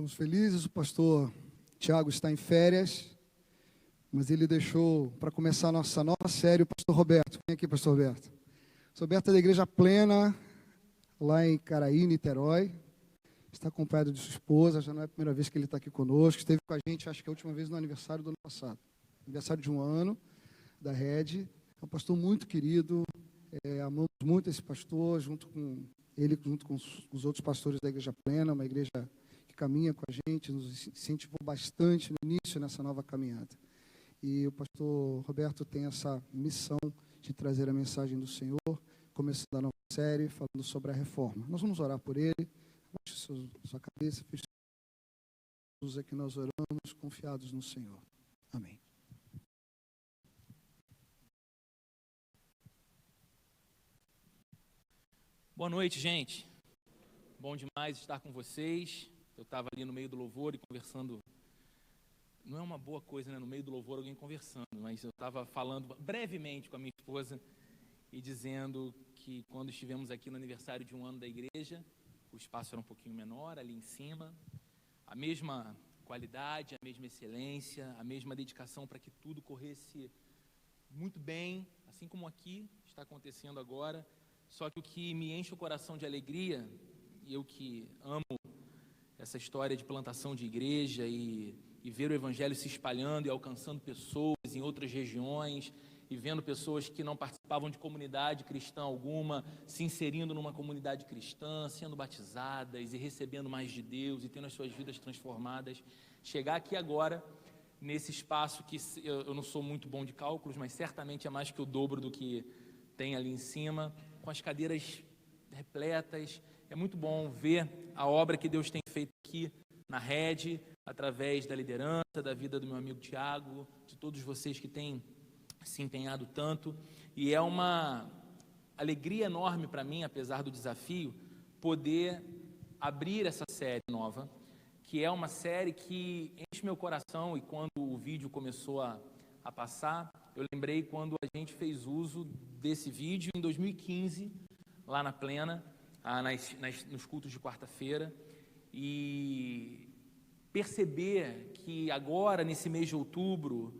Estamos felizes, o pastor Tiago está em férias, mas ele deixou para começar a nossa nova série o pastor Roberto. Vem aqui, pastor Roberto. O pastor Roberto é da Igreja Plena, lá em Caraí, Niterói. Está acompanhado de sua esposa, já não é a primeira vez que ele está aqui conosco. Esteve com a gente, acho que a última vez no aniversário do ano passado. Aniversário de 1 ano, da Rede. É um pastor muito querido, amamos muito esse pastor, junto com os outros pastores da Igreja Plena, uma igreja que caminha com a gente, nos incentivou bastante no início nessa nova caminhada. E o pastor Roberto tem essa missão de trazer a mensagem do Senhor, começando a nova série, falando sobre a reforma. Nós vamos orar por ele. Baixe sua cabeça, feche os olhos, é que nós oramos confiados no Senhor. Amém. Boa noite, gente. Bom demais estar com vocês. Eu estava ali no meio do louvor e conversando. Não é uma boa coisa, né? No meio do louvor alguém conversando, mas eu estava falando brevemente com a minha esposa e dizendo que quando estivemos aqui no aniversário de 1 ano da igreja, o espaço era um pouquinho menor, ali em cima, a mesma qualidade, a mesma excelência, a mesma dedicação para que tudo corresse muito bem, assim como aqui está acontecendo agora. Só que o que me enche o coração de alegria, e eu que amo essa história de plantação de igreja e ver o evangelho se espalhando e alcançando pessoas em outras regiões, e vendo pessoas que não participavam de comunidade cristã alguma, se inserindo numa comunidade cristã, sendo batizadas e recebendo mais de Deus e tendo as suas vidas transformadas. Chegar aqui agora, nesse espaço que eu não sou muito bom de cálculos, mas certamente é mais que o dobro do que tem ali em cima, com as cadeiras repletas. É muito bom ver a obra que Deus tem feito aqui na Rede, através da liderança, da vida do meu amigo Tiago, de todos vocês que têm se empenhado tanto. E é uma alegria enorme para mim, apesar do desafio, poder abrir essa série nova, que é uma série que enche meu coração. E quando o vídeo começou a passar, eu lembrei quando a gente fez uso desse vídeo em 2015, lá na Plena, nos cultos de quarta-feira, e perceber que agora, nesse mês de outubro,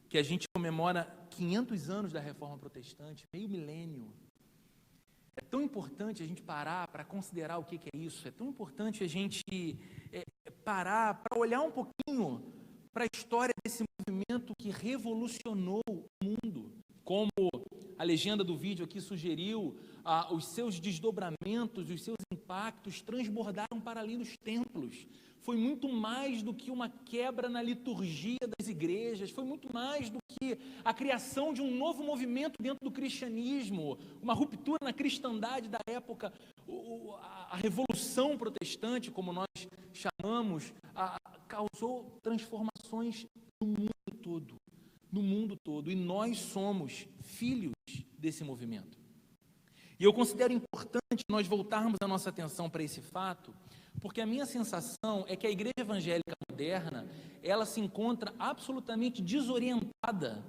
que a gente comemora 500 anos da Reforma Protestante, meio milênio, é tão importante a gente parar para considerar o que é isso, é tão importante a gente parar para olhar um pouquinho para a história desse movimento que revolucionou o mundo. Como a legenda do vídeo aqui sugeriu, os seus desdobramentos, os seus impactos transbordaram para além dos templos. Foi muito mais do que uma quebra na liturgia das igrejas, foi muito mais do que a criação de um novo movimento dentro do cristianismo, uma ruptura na cristandade da época. A Revolução Protestante, como nós chamamos, causou transformações no mundo todo, e nós somos filhos desse movimento. E eu considero importante nós voltarmos a nossa atenção para esse fato, porque a minha sensação é que a igreja evangélica moderna, ela se encontra absolutamente desorientada,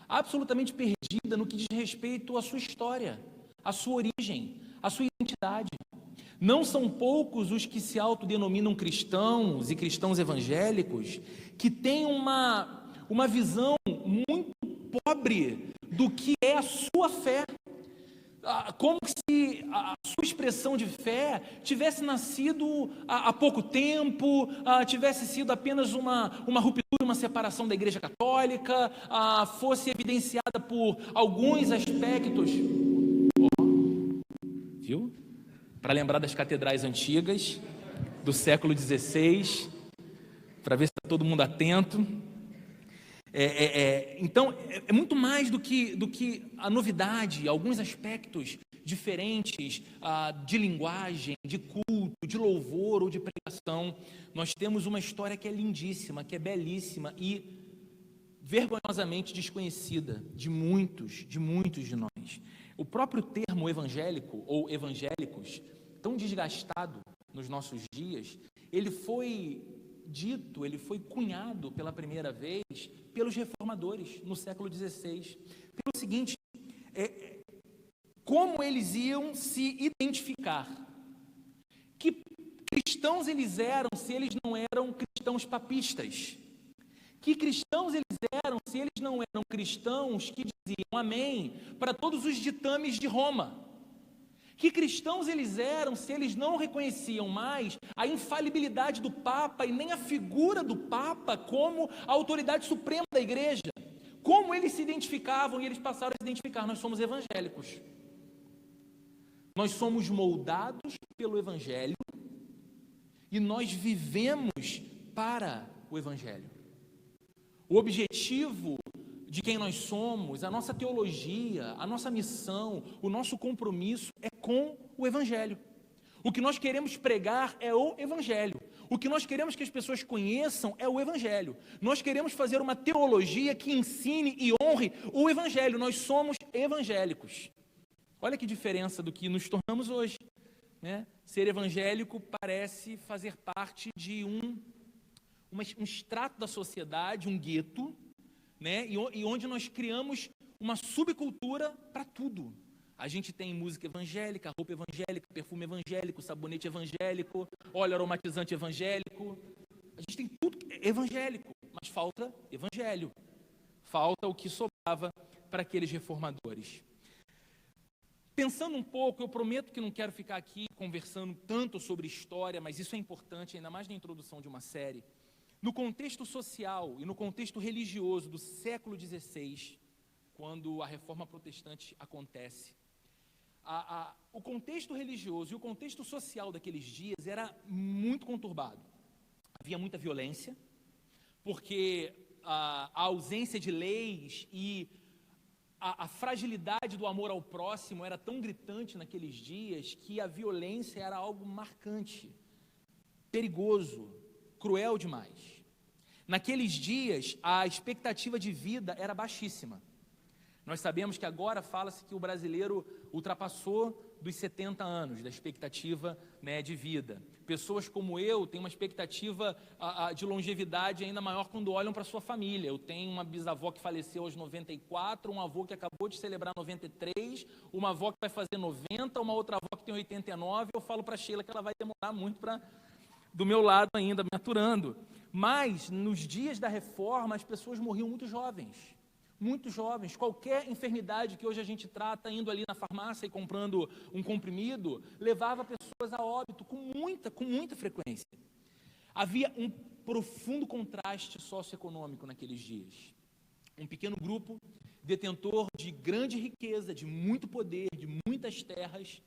absolutamente perdida no que diz respeito à sua história, à sua origem, à sua identidade. Não são poucos os que se autodenominam cristãos e cristãos evangélicos que têm uma visão muito pobre do que é a sua fé, como se a sua expressão de fé tivesse nascido há pouco tempo, tivesse sido apenas uma ruptura, uma separação da Igreja Católica, fosse evidenciada por alguns aspectos, viu? Para lembrar das catedrais antigas do século XVI, para ver se está todo mundo atento. Então, é muito mais do que a novidade, alguns aspectos diferentes de linguagem, de culto, de louvor ou de pregação. Nós temos uma história que é lindíssima, que é belíssima e vergonhosamente desconhecida de muitos de nós. O próprio termo evangélico ou evangélicos, tão desgastado nos nossos dias, ele foi cunhado pela primeira vez pelos reformadores no século XVI, pelo seguinte, como eles iam se identificar, que cristãos eles eram se eles não eram cristãos papistas? Que cristãos eles eram se eles não eram cristãos que diziam amém para todos os ditames de Roma? Que cristãos eles eram se eles não reconheciam mais a infalibilidade do Papa e nem a figura do Papa como a autoridade suprema da igreja? Como eles se identificavam? E eles passaram a se identificar: nós somos evangélicos. Nós somos moldados pelo Evangelho e nós vivemos para o Evangelho. O objetivo de quem nós somos, a nossa teologia, a nossa missão, o nosso compromisso é com o Evangelho. O que nós queremos pregar é o Evangelho. O que nós queremos que as pessoas conheçam é o Evangelho. Nós queremos fazer uma teologia que ensine e honre o Evangelho. Nós somos evangélicos. Olha que diferença do que nos tornamos hoje, né? Ser evangélico parece fazer parte de um extrato da sociedade, um gueto, né? E onde nós criamos uma subcultura para tudo. A gente tem música evangélica, roupa evangélica, perfume evangélico, sabonete evangélico, óleo aromatizante evangélico. A gente tem tudo evangélico, mas falta evangelho. Falta o que sobrava para aqueles reformadores. Pensando um pouco, eu prometo que não quero ficar aqui conversando tanto sobre história, mas isso é importante, ainda mais na introdução de uma série. No contexto social e no contexto religioso do século XVI, quando a reforma protestante acontece, o contexto religioso e o contexto social daqueles dias era muito conturbado. Havia muita violência, porque a ausência de leis e a fragilidade do amor ao próximo era tão gritante naqueles dias que a violência era algo marcante, perigoso, cruel demais. Naqueles dias, a expectativa de vida era baixíssima. Nós sabemos que agora fala-se que o brasileiro ultrapassou dos 70 anos, da expectativa, né, de vida. Pessoas como eu têm uma expectativa de longevidade ainda maior quando olham para a sua família. Eu tenho uma bisavó que faleceu aos 94, um avô que acabou de celebrar 93, uma avó que vai fazer 90, uma outra avó que tem 89. Eu falo para a Sheila que ela vai demorar muito do meu lado ainda, me aturando. Mas, nos dias da reforma, as pessoas morriam muito jovens. Muito jovens. Qualquer enfermidade que hoje a gente trata, indo ali na farmácia e comprando um comprimido, levava pessoas a óbito com muita frequência. Havia um profundo contraste socioeconômico naqueles dias. Um pequeno grupo, detentor de grande riqueza, de muito poder, de muitas terras.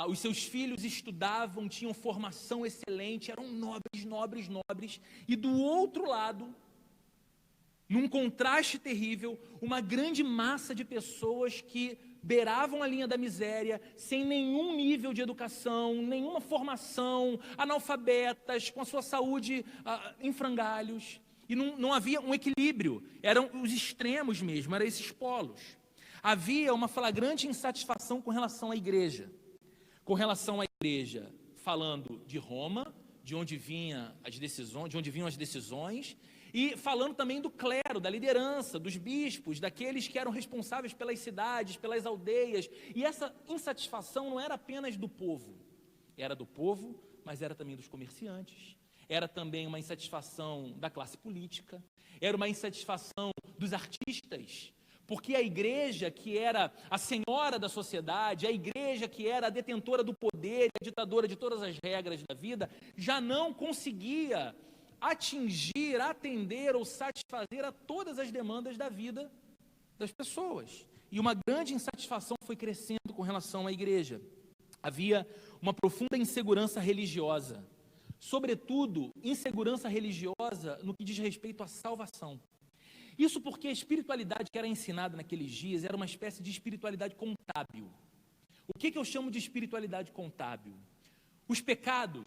Os seus filhos estudavam, tinham formação excelente, eram nobres, e do outro lado, num contraste terrível, uma grande massa de pessoas que beiravam a linha da miséria, sem nenhum nível de educação, nenhuma formação, analfabetas, com a sua saúde em frangalhos, e não havia um equilíbrio, eram os extremos mesmo, eram esses polos. Havia uma flagrante insatisfação com relação à igreja, falando de Roma, de onde vinham as decisões, e falando também do clero, da liderança, dos bispos, daqueles que eram responsáveis pelas cidades, pelas aldeias. E essa insatisfação não era apenas do povo, era do povo, mas era também dos comerciantes, era também uma insatisfação da classe política, era uma insatisfação dos artistas, porque a igreja que era a senhora da sociedade, a igreja que era a detentora do poder, a ditadora de todas as regras da vida, já não conseguia atingir, atender ou satisfazer a todas as demandas da vida das pessoas. E uma grande insatisfação foi crescendo com relação à igreja. Havia uma profunda insegurança religiosa, sobretudo insegurança religiosa no que diz respeito à salvação. Isso porque a espiritualidade que era ensinada naqueles dias era uma espécie de espiritualidade contábil. O que eu chamo de espiritualidade contábil? Os pecados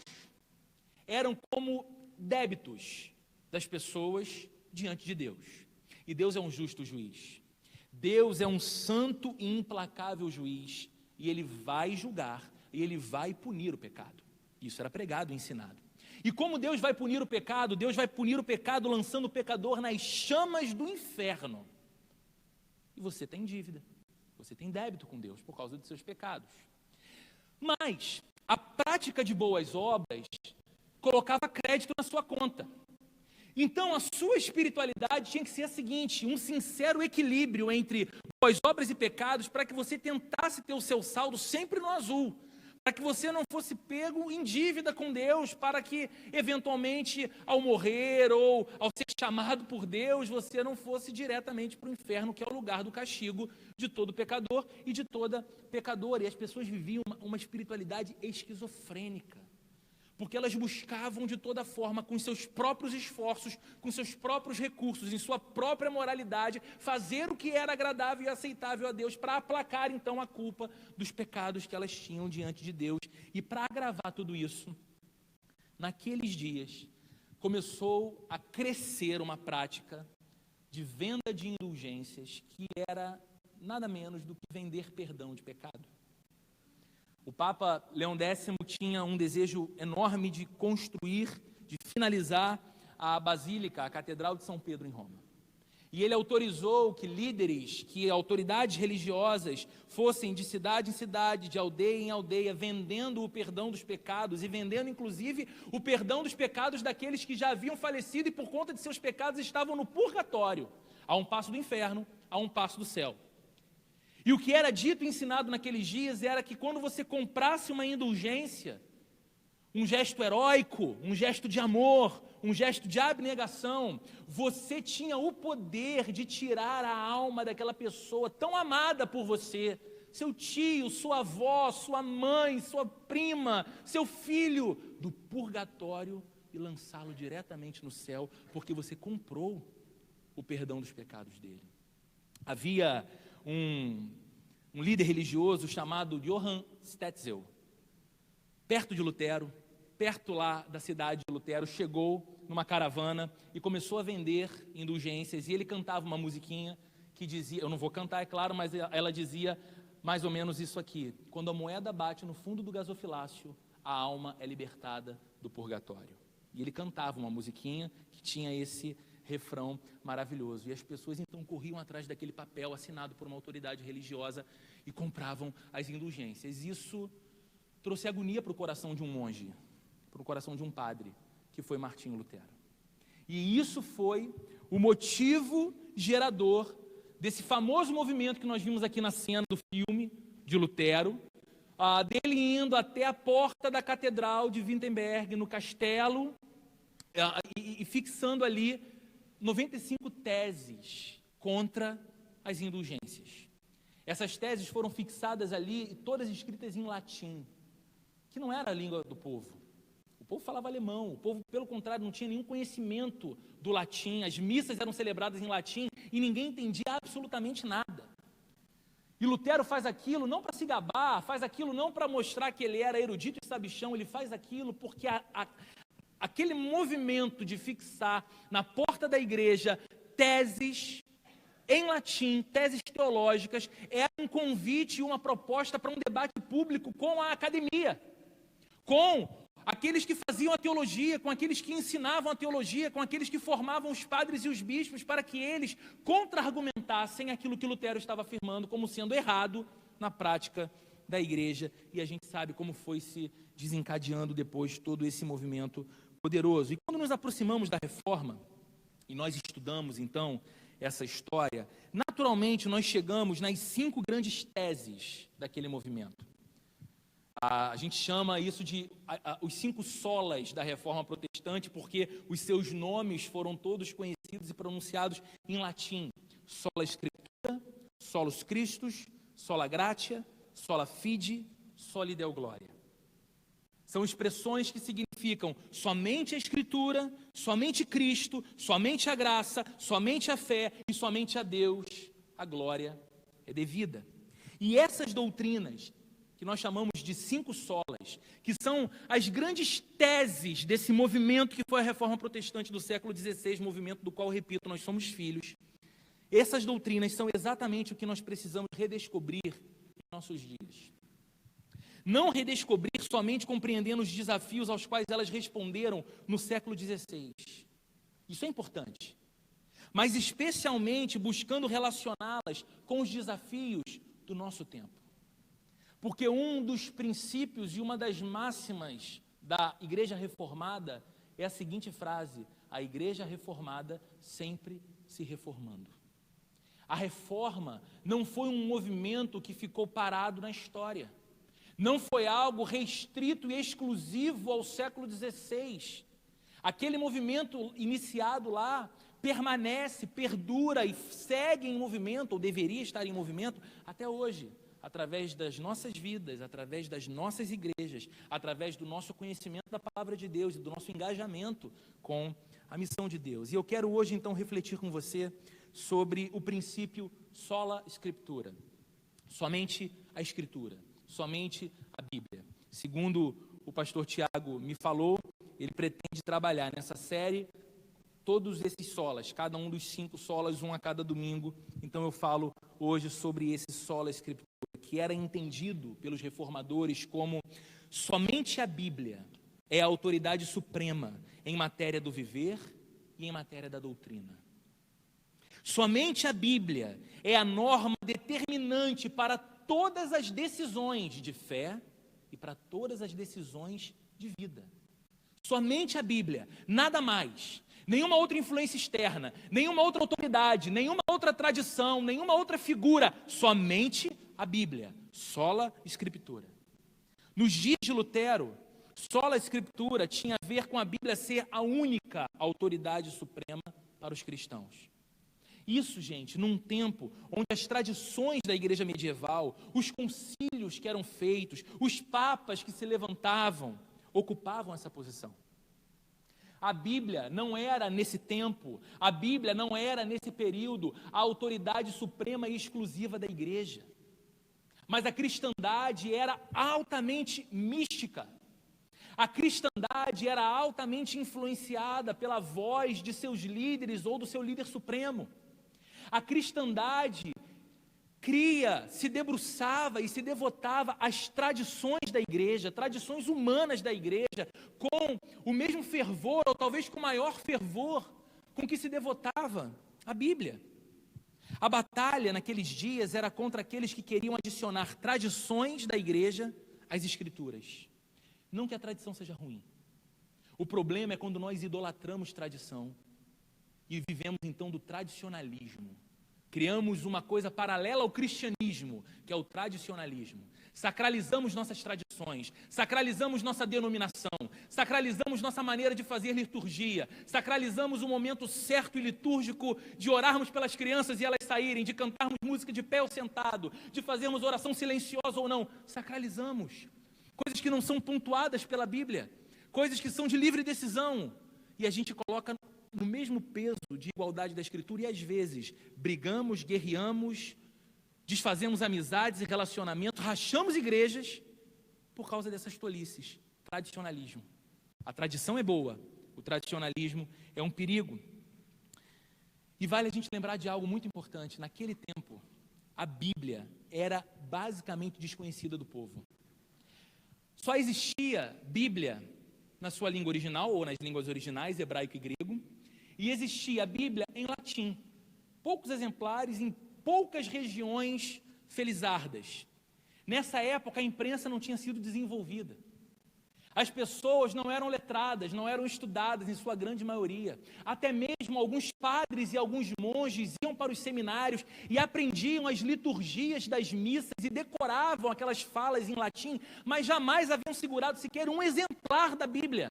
eram como débitos das pessoas diante de Deus. E Deus é um justo juiz. Deus é um santo e implacável juiz. E Ele vai julgar, e Ele vai punir o pecado. Isso era pregado e ensinado. E como Deus vai punir o pecado? Deus vai punir o pecado lançando o pecador nas chamas do inferno. E você tem dívida. Você tem débito com Deus por causa dos seus pecados. Mas A prática de boas obras colocava crédito na sua conta. Então, a sua espiritualidade tinha que ser a seguinte: um sincero equilíbrio entre boas obras e pecados, para que você tentasse ter o seu saldo sempre no azul, para que você não fosse pego em dívida com Deus, para que, eventualmente, ao morrer ou ao ser chamado por Deus, você não fosse diretamente para o inferno, que é o lugar do castigo de todo pecador e de toda pecadora. E as pessoas viviam uma espiritualidade esquizofrênica, porque elas buscavam de toda forma, com seus próprios esforços, com seus próprios recursos, em sua própria moralidade, fazer o que era agradável e aceitável a Deus, para aplacar então a culpa dos pecados que elas tinham diante de Deus. E para agravar tudo isso, naqueles dias, começou a crescer uma prática de venda de indulgências, que era nada menos do que vender perdão de pecado. O Papa Leão X tinha um desejo enorme de construir, de finalizar a Basílica, a Catedral de São Pedro em Roma. E ele autorizou que líderes, que autoridades religiosas fossem de cidade em cidade, de aldeia em aldeia, vendendo o perdão dos pecados e vendendo inclusive o perdão dos pecados daqueles que já haviam falecido e por conta de seus pecados estavam no purgatório, a um passo do inferno, a um passo do céu. E o que era dito e ensinado naqueles dias era que quando você comprasse uma indulgência, um gesto heróico, um gesto de amor, um gesto de abnegação, você tinha o poder de tirar a alma daquela pessoa tão amada por você, seu tio, sua avó, sua mãe, sua prima, seu filho, do purgatório e lançá-lo diretamente no céu, porque você comprou o perdão dos pecados dele. Havia um líder religioso chamado Johann Stetzel, perto de Lutero, perto lá da cidade de Lutero, chegou numa caravana e começou a vender indulgências, e ele cantava uma musiquinha que dizia, eu não vou cantar, é claro, mas ela dizia mais ou menos isso aqui: quando a moeda bate no fundo do gasofilácio, a alma é libertada do purgatório. E ele cantava uma musiquinha que tinha esse refrão maravilhoso, e as pessoas então corriam atrás daquele papel assinado por uma autoridade religiosa e compravam as indulgências. Isso trouxe agonia para o coração de um monge, para o coração de um padre, que foi Martinho Lutero. E isso foi o motivo gerador desse famoso movimento que nós vimos aqui na cena do filme de Lutero, dele indo até a porta da Catedral de Wittenberg, no castelo, e fixando ali 95 teses contra as indulgências. Essas teses foram fixadas ali, todas escritas em latim, que não era a língua do povo. O povo falava alemão, o povo, pelo contrário, não tinha nenhum conhecimento do latim, as missas eram celebradas em latim e ninguém entendia absolutamente nada. E Lutero faz aquilo não para se gabar, faz aquilo não para mostrar que ele era erudito e sabichão, ele faz aquilo porque aquele movimento de fixar na porta da igreja teses em latim, teses teológicas, era um convite e uma proposta para um debate público com a academia, com aqueles que faziam a teologia, com aqueles que ensinavam a teologia, com aqueles que formavam os padres e os bispos, para que eles contra-argumentassem aquilo que Lutero estava afirmando como sendo errado na prática da igreja. E a gente sabe como foi se desencadeando depois todo esse movimento poderoso. E quando nos aproximamos da Reforma, e nós estudamos então essa história, naturalmente nós chegamos nas 5 grandes teses daquele movimento. A gente chama isso de os 5 solas da Reforma Protestante, porque os seus nomes foram todos conhecidos e pronunciados em latim: sola Scriptura, solus Christus, sola gratia, sola fide, soli Deo gloria. São expressões que significam somente a Escritura, somente Cristo, somente a graça, somente a fé e somente a Deus a glória é devida. E essas doutrinas, que nós chamamos de 5 solas, que são as grandes teses desse movimento que foi a Reforma Protestante do século XVI, movimento do qual, repito, nós somos filhos. Essas doutrinas são exatamente o que nós precisamos redescobrir em nossos dias. Não redescobrir somente compreendendo os desafios aos quais elas responderam no século XVI. Isso é importante. Mas especialmente buscando relacioná-las com os desafios do nosso tempo. Porque um dos princípios e uma das máximas da Igreja Reformada é a seguinte frase: a Igreja Reformada sempre se reformando. A reforma não foi um movimento que ficou parado na história. Não foi algo restrito e exclusivo ao século XVI. Aquele movimento iniciado lá permanece, perdura e segue em movimento, ou deveria estar em movimento, até hoje, através das nossas vidas, através das nossas igrejas, através do nosso conhecimento da palavra de Deus e do nosso engajamento com a missão de Deus. E eu quero hoje, então, refletir com você sobre o princípio sola scriptura, somente a Escritura, somente a Bíblia. Segundo o pastor Tiago me falou, ele pretende trabalhar nessa série todos esses solas, cada um dos 5 solas, um a cada domingo. Então eu falo hoje sobre esse sola scriptura, que era entendido pelos reformadores como somente a Bíblia é a autoridade suprema em matéria do viver e em matéria da doutrina. Somente a Bíblia é a norma determinante para todas as decisões de fé e para todas as decisões de vida. Somente a Bíblia, nada mais. Nenhuma outra influência externa, nenhuma outra autoridade, nenhuma outra tradição, nenhuma outra figura. Somente a Bíblia, sola scriptura. Nos dias de Lutero, sola scriptura tinha a ver com a Bíblia ser a única autoridade suprema para os cristãos. Isso, gente, num tempo onde as tradições da igreja medieval, os concílios que eram feitos, os papas que se levantavam, ocupavam essa posição. A Bíblia não era nesse tempo, a Bíblia não era nesse período a autoridade suprema e exclusiva da igreja. Mas a cristandade era altamente mística. A cristandade era altamente influenciada pela voz de seus líderes ou do seu líder supremo. A cristandade se debruçava e se devotava às tradições da igreja, tradições humanas da igreja, com o mesmo fervor, ou talvez com maior fervor, com que se devotava à Bíblia. A batalha naqueles dias era contra aqueles que queriam adicionar tradições da igreja às Escrituras. Não que a tradição seja ruim. O problema é quando nós idolatramos tradição e vivemos então do tradicionalismo. Criamos uma coisa paralela ao cristianismo, que é o tradicionalismo. Sacralizamos nossas tradições, sacralizamos nossa denominação, sacralizamos nossa maneira de fazer liturgia, sacralizamos o momento certo e litúrgico de orarmos pelas crianças e elas saírem, de cantarmos música de pé ou sentado, de fazermos oração silenciosa ou não. Sacralizamos coisas que não são pontuadas pela Bíblia, coisas que são de livre decisão, e a gente coloca no mesmo peso de igualdade da Escritura, e às vezes brigamos, guerreamos, desfazemos amizades e relacionamentos, rachamos igrejas por causa dessas tolices. Tradicionalismo. A tradição é boa, o tradicionalismo é um perigo. E vale a gente lembrar de algo muito importante: naquele tempo, a Bíblia era basicamente desconhecida do povo. Só existia Bíblia na sua língua original, ou nas línguas originais, hebraico e grego, e existia a Bíblia em latim. Poucos exemplares em poucas regiões felizardas. Nessa época, a imprensa não tinha sido desenvolvida. As pessoas não eram letradas, não eram estudadas em sua grande maioria. Até mesmo alguns padres e alguns monges iam para os seminários e aprendiam as liturgias das missas e decoravam aquelas falas em latim, mas jamais haviam segurado sequer um exemplar da Bíblia.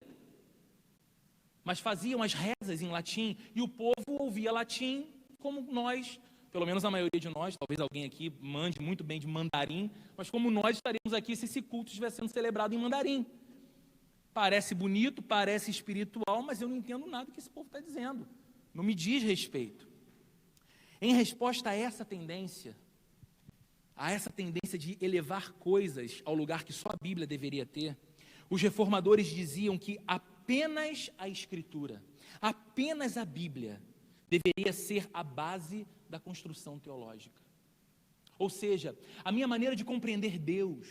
Mas faziam as rezas em latim e o povo ouvia latim como nós, pelo menos a maioria de nós, talvez alguém aqui mande muito bem de mandarim, mas como nós estaremos aqui se esse culto estiver sendo celebrado em mandarim. Parece bonito, parece espiritual, mas eu não entendo nada do que esse povo está dizendo. Não me diz respeito. Em resposta a essa tendência de elevar coisas ao lugar que só a Bíblia deveria ter, os reformadores diziam que apenas a Escritura, apenas a Bíblia, deveria ser a base da construção teológica. Ou seja, a minha maneira de compreender Deus,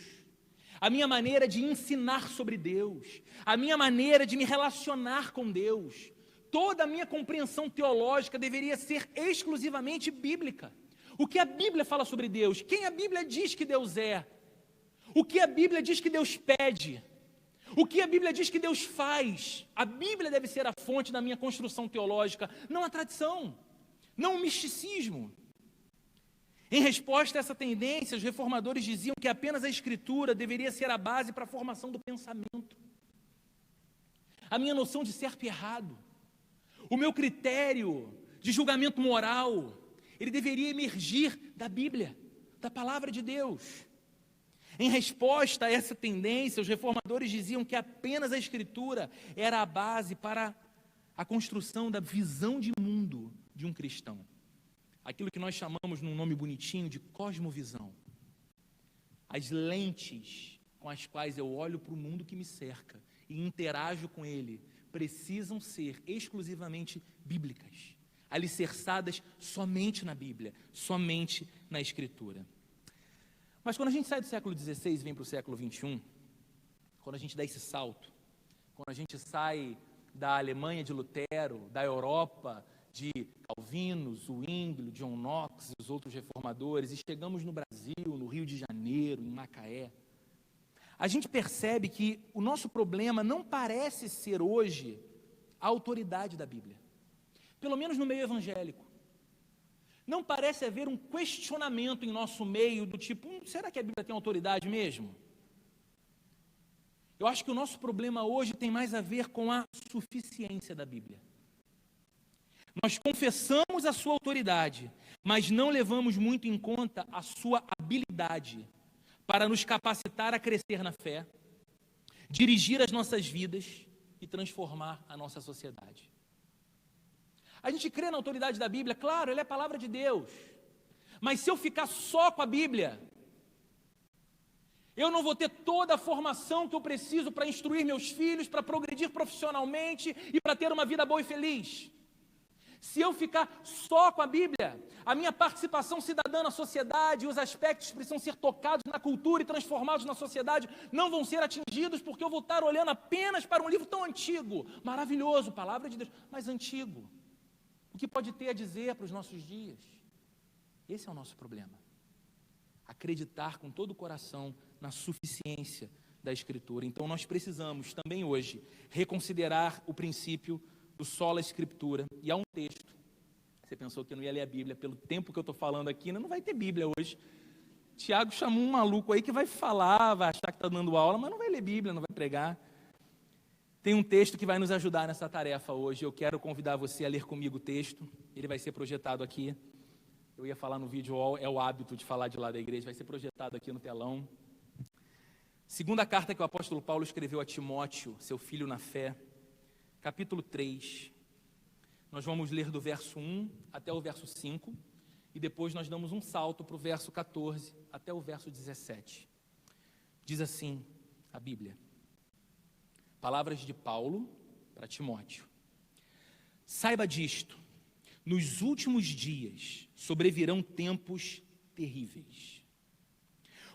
a minha maneira de ensinar sobre Deus, a minha maneira de me relacionar com Deus, toda a minha compreensão teológica deveria ser exclusivamente bíblica. O que a Bíblia fala sobre Deus, quem a Bíblia diz que Deus é, O que a Bíblia diz que Deus pede? O que a Bíblia diz que Deus faz? A Bíblia deve ser a fonte da minha construção teológica, não a tradição, não o misticismo. Em resposta a essa tendência, os reformadores diziam que apenas a Escritura deveria ser a base para a formação do pensamento. A minha noção de certo e errado, o meu critério de julgamento moral, ele deveria emergir da Bíblia, da palavra de Deus. Em resposta a essa tendência, os reformadores diziam que apenas a Escritura era a base para a construção da visão de mundo de um cristão. Aquilo que nós chamamos num nome bonitinho de cosmovisão. As lentes com as quais eu olho para o mundo que me cerca e interajo com ele precisam ser exclusivamente bíblicas, alicerçadas somente na Bíblia, somente na Escritura. Mas quando a gente sai do século XVI e vem para o século XXI, quando a gente dá esse salto, quando a gente sai da Alemanha de Lutero, da Europa de Calvino, Zwinglio, John Knox e os outros reformadores, e chegamos no Brasil, no Rio de Janeiro, em Macaé, a gente percebe que o nosso problema não parece ser hoje a autoridade da Bíblia, pelo menos no meio evangélico. Não parece haver um questionamento em nosso meio do tipo, será que a Bíblia tem autoridade mesmo? Eu acho que o nosso problema hoje tem mais a ver com a suficiência da Bíblia. Nós confessamos a sua autoridade, mas não levamos muito em conta a sua habilidade para nos capacitar a crescer na fé, dirigir as nossas vidas e transformar a nossa sociedade. A gente crê na autoridade da Bíblia, claro, ela é a palavra de Deus, mas se eu ficar só com a Bíblia, eu não vou ter toda a formação que eu preciso para instruir meus filhos, para progredir profissionalmente e para ter uma vida boa e feliz. Se eu ficar só com a Bíblia, a minha participação cidadã na sociedade, os aspectos que precisam ser tocados na cultura e transformados na sociedade, não vão ser atingidos, porque eu vou estar olhando apenas para um livro tão antigo, maravilhoso, palavra de Deus, mas antigo. O que pode ter a dizer para os nossos dias? Esse é o nosso problema. Acreditar com todo o coração na suficiência da Escritura. Então nós precisamos também hoje reconsiderar o princípio do sola Escritura. E há um texto, você pensou que eu não ia ler a Bíblia, pelo tempo que eu estou falando aqui, não vai ter Bíblia hoje. Tiago chamou um maluco aí que vai falar, vai achar que está dando aula, mas não vai ler Bíblia, não vai pregar. Tem um texto que vai nos ajudar nessa tarefa hoje. Eu quero convidar você a ler comigo o texto. Ele vai ser projetado aqui. Eu ia falar no vídeo, é o hábito de falar de lá da igreja. Vai ser projetado aqui no telão. Segunda carta que o apóstolo Paulo escreveu a Timóteo, seu filho na fé. Capítulo 3. Nós vamos ler do verso 1 até o verso 5. E depois nós damos um salto para o verso 14 até o verso 17. Diz assim a Bíblia. Palavras de Paulo para Timóteo. Saiba disto, nos últimos dias sobrevirão tempos terríveis.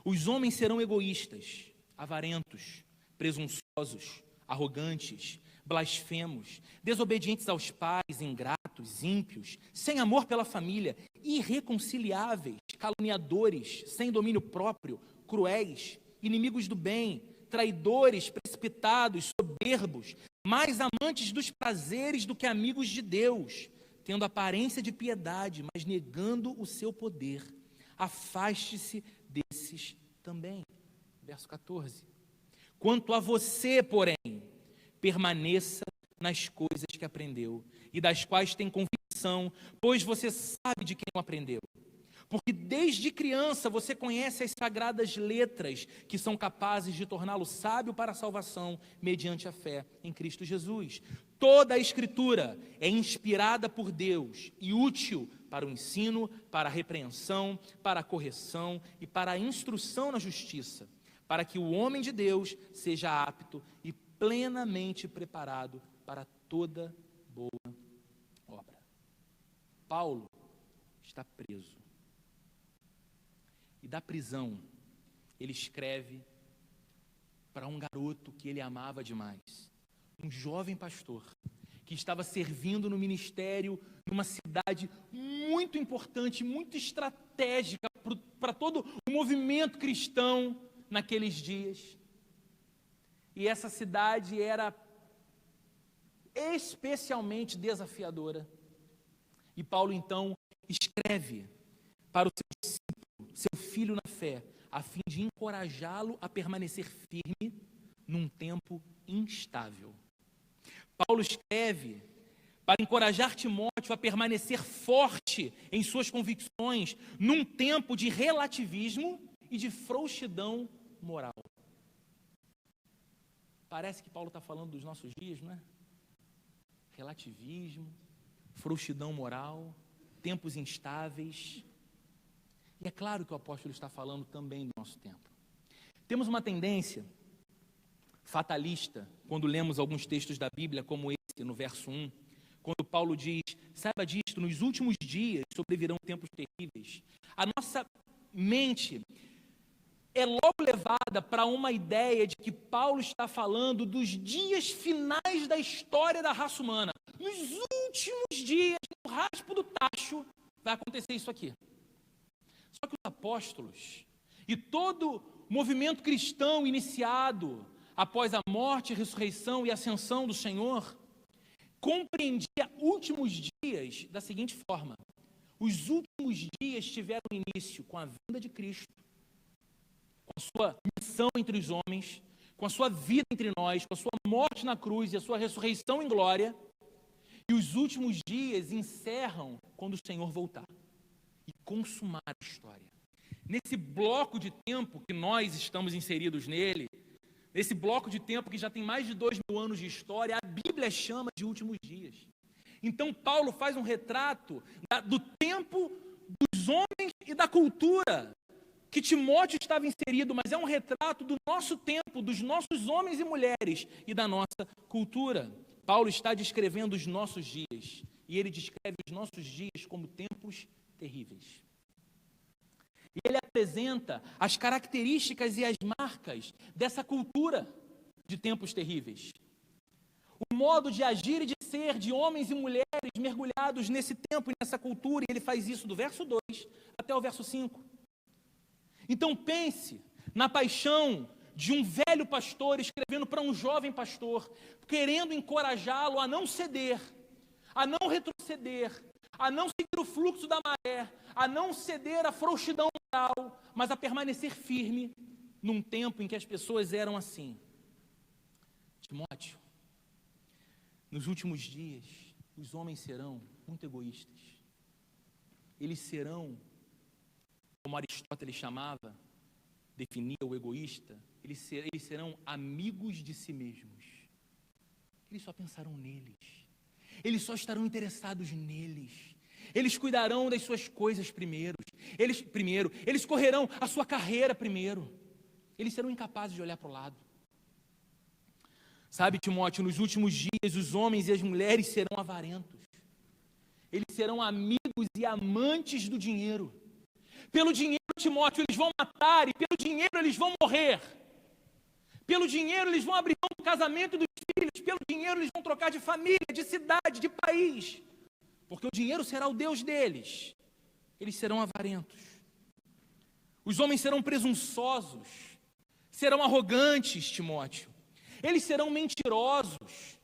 Os homens serão egoístas, avarentos, presunçosos, arrogantes, blasfemos, desobedientes aos pais, ingratos, ímpios, sem amor pela família, irreconciliáveis, caluniadores, sem domínio próprio, cruéis, inimigos do bem, traidores, precipitados, soberbos, mais amantes dos prazeres do que amigos de Deus, tendo aparência de piedade, mas negando o seu poder. Afaste-se desses também. Verso 14. Quanto a você, porém, permaneça nas coisas que aprendeu e das quais tem convicção, pois você sabe de quem o aprendeu. Porque desde criança você conhece as sagradas letras que são capazes de torná-lo sábio para a salvação mediante a fé em Cristo Jesus. Toda a Escritura é inspirada por Deus e útil para o ensino, para a repreensão, para a correção e para a instrução na justiça, para que o homem de Deus seja apto e plenamente preparado para toda boa obra. Paulo está preso. E da prisão, ele escreve para um garoto que ele amava demais. Um jovem pastor que estava servindo no ministério numa cidade muito importante, muito estratégica para todo o movimento cristão naqueles dias. E essa cidade era especialmente desafiadora. E Paulo, então, escreve para o seu discípulo, seu filho na fé, a fim de encorajá-lo a permanecer firme num tempo instável. Paulo escreve para encorajar Timóteo a permanecer forte em suas convicções num tempo de relativismo e de frouxidão moral. Parece que Paulo está falando dos nossos dias, não é? Relativismo, frouxidão moral, tempos instáveis. E é claro que o apóstolo está falando também do nosso tempo. Temos uma tendência fatalista quando lemos alguns textos da Bíblia, como esse, no verso 1, quando Paulo diz: saiba disto, nos últimos dias sobrevirão tempos terríveis. A nossa mente é logo levada para uma ideia de que Paulo está falando dos dias finais da história da raça humana. Nos últimos dias, no raspo do tacho, vai acontecer isso aqui. Só que os apóstolos e todo movimento cristão iniciado após a morte, ressurreição e ascensão do Senhor compreendia últimos dias da seguinte forma: os últimos dias tiveram início com a vinda de Cristo, com a sua missão entre os homens, com a sua vida entre nós, com a sua morte na cruz e a sua ressurreição em glória, e os últimos dias encerram quando o Senhor voltar e consumar a história. Nesse bloco de tempo que nós estamos inseridos nele, nesse bloco de tempo que já tem mais de 2.000 anos de história, a Bíblia chama de últimos dias. Então Paulo faz um retrato do tempo dos homens e da cultura que Timóteo estava inserido, mas é um retrato do nosso tempo, dos nossos homens e mulheres e da nossa cultura. Paulo está descrevendo os nossos dias, e ele descreve os nossos dias como tempos terríveis. E ele apresenta as características e as marcas dessa cultura de tempos terríveis. O modo de agir e de ser de homens e mulheres mergulhados nesse tempo e nessa cultura, e ele faz isso do verso 2 até o verso 5. Então pense na paixão de um velho pastor escrevendo para um jovem pastor, querendo encorajá-lo a não ceder, a não retroceder, a não seguir o fluxo da maré, a não ceder à frouxidão moral, mas a permanecer firme num tempo em que as pessoas eram assim. Timóteo, nos últimos dias, os homens serão muito egoístas. Eles serão, como Aristóteles chamava, definia o egoísta, eles serão amigos de si mesmos. Eles só pensarão neles. Eles só estarão interessados neles. Eles cuidarão das suas coisas primeiro. Eles correrão a sua carreira primeiro. Eles serão incapazes de olhar para o lado. Sabe, Timóteo, nos últimos dias os homens e as mulheres serão avarentos. Eles serão amigos e amantes do dinheiro. Pelo dinheiro, Timóteo, eles vão matar, e pelo dinheiro eles vão morrer. Pelo dinheiro eles vão abrir mão do casamento dos filhos. Pelo dinheiro eles vão trocar de família, de cidade, de país. Porque o dinheiro será o Deus deles. Eles serão avarentos. Os homens serão presunçosos. Serão arrogantes, Timóteo. Eles serão mentirosos.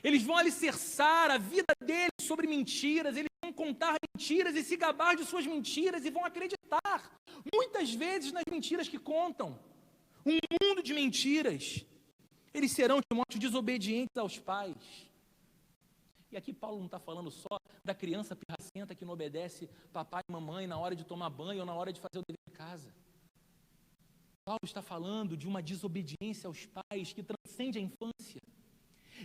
Eles vão alicerçar a vida deles sobre mentiras. Eles vão contar mentiras e se gabar de suas mentiras e vão acreditar, muitas vezes, nas mentiras que contam. Um mundo de mentiras. Eles serão, Timóteo, desobedientes aos pais. E aqui Paulo não está falando só da criança pirracenta que não obedece papai e mamãe na hora de tomar banho ou na hora de fazer o dever de casa. Paulo está falando de uma desobediência aos pais que transcende a infância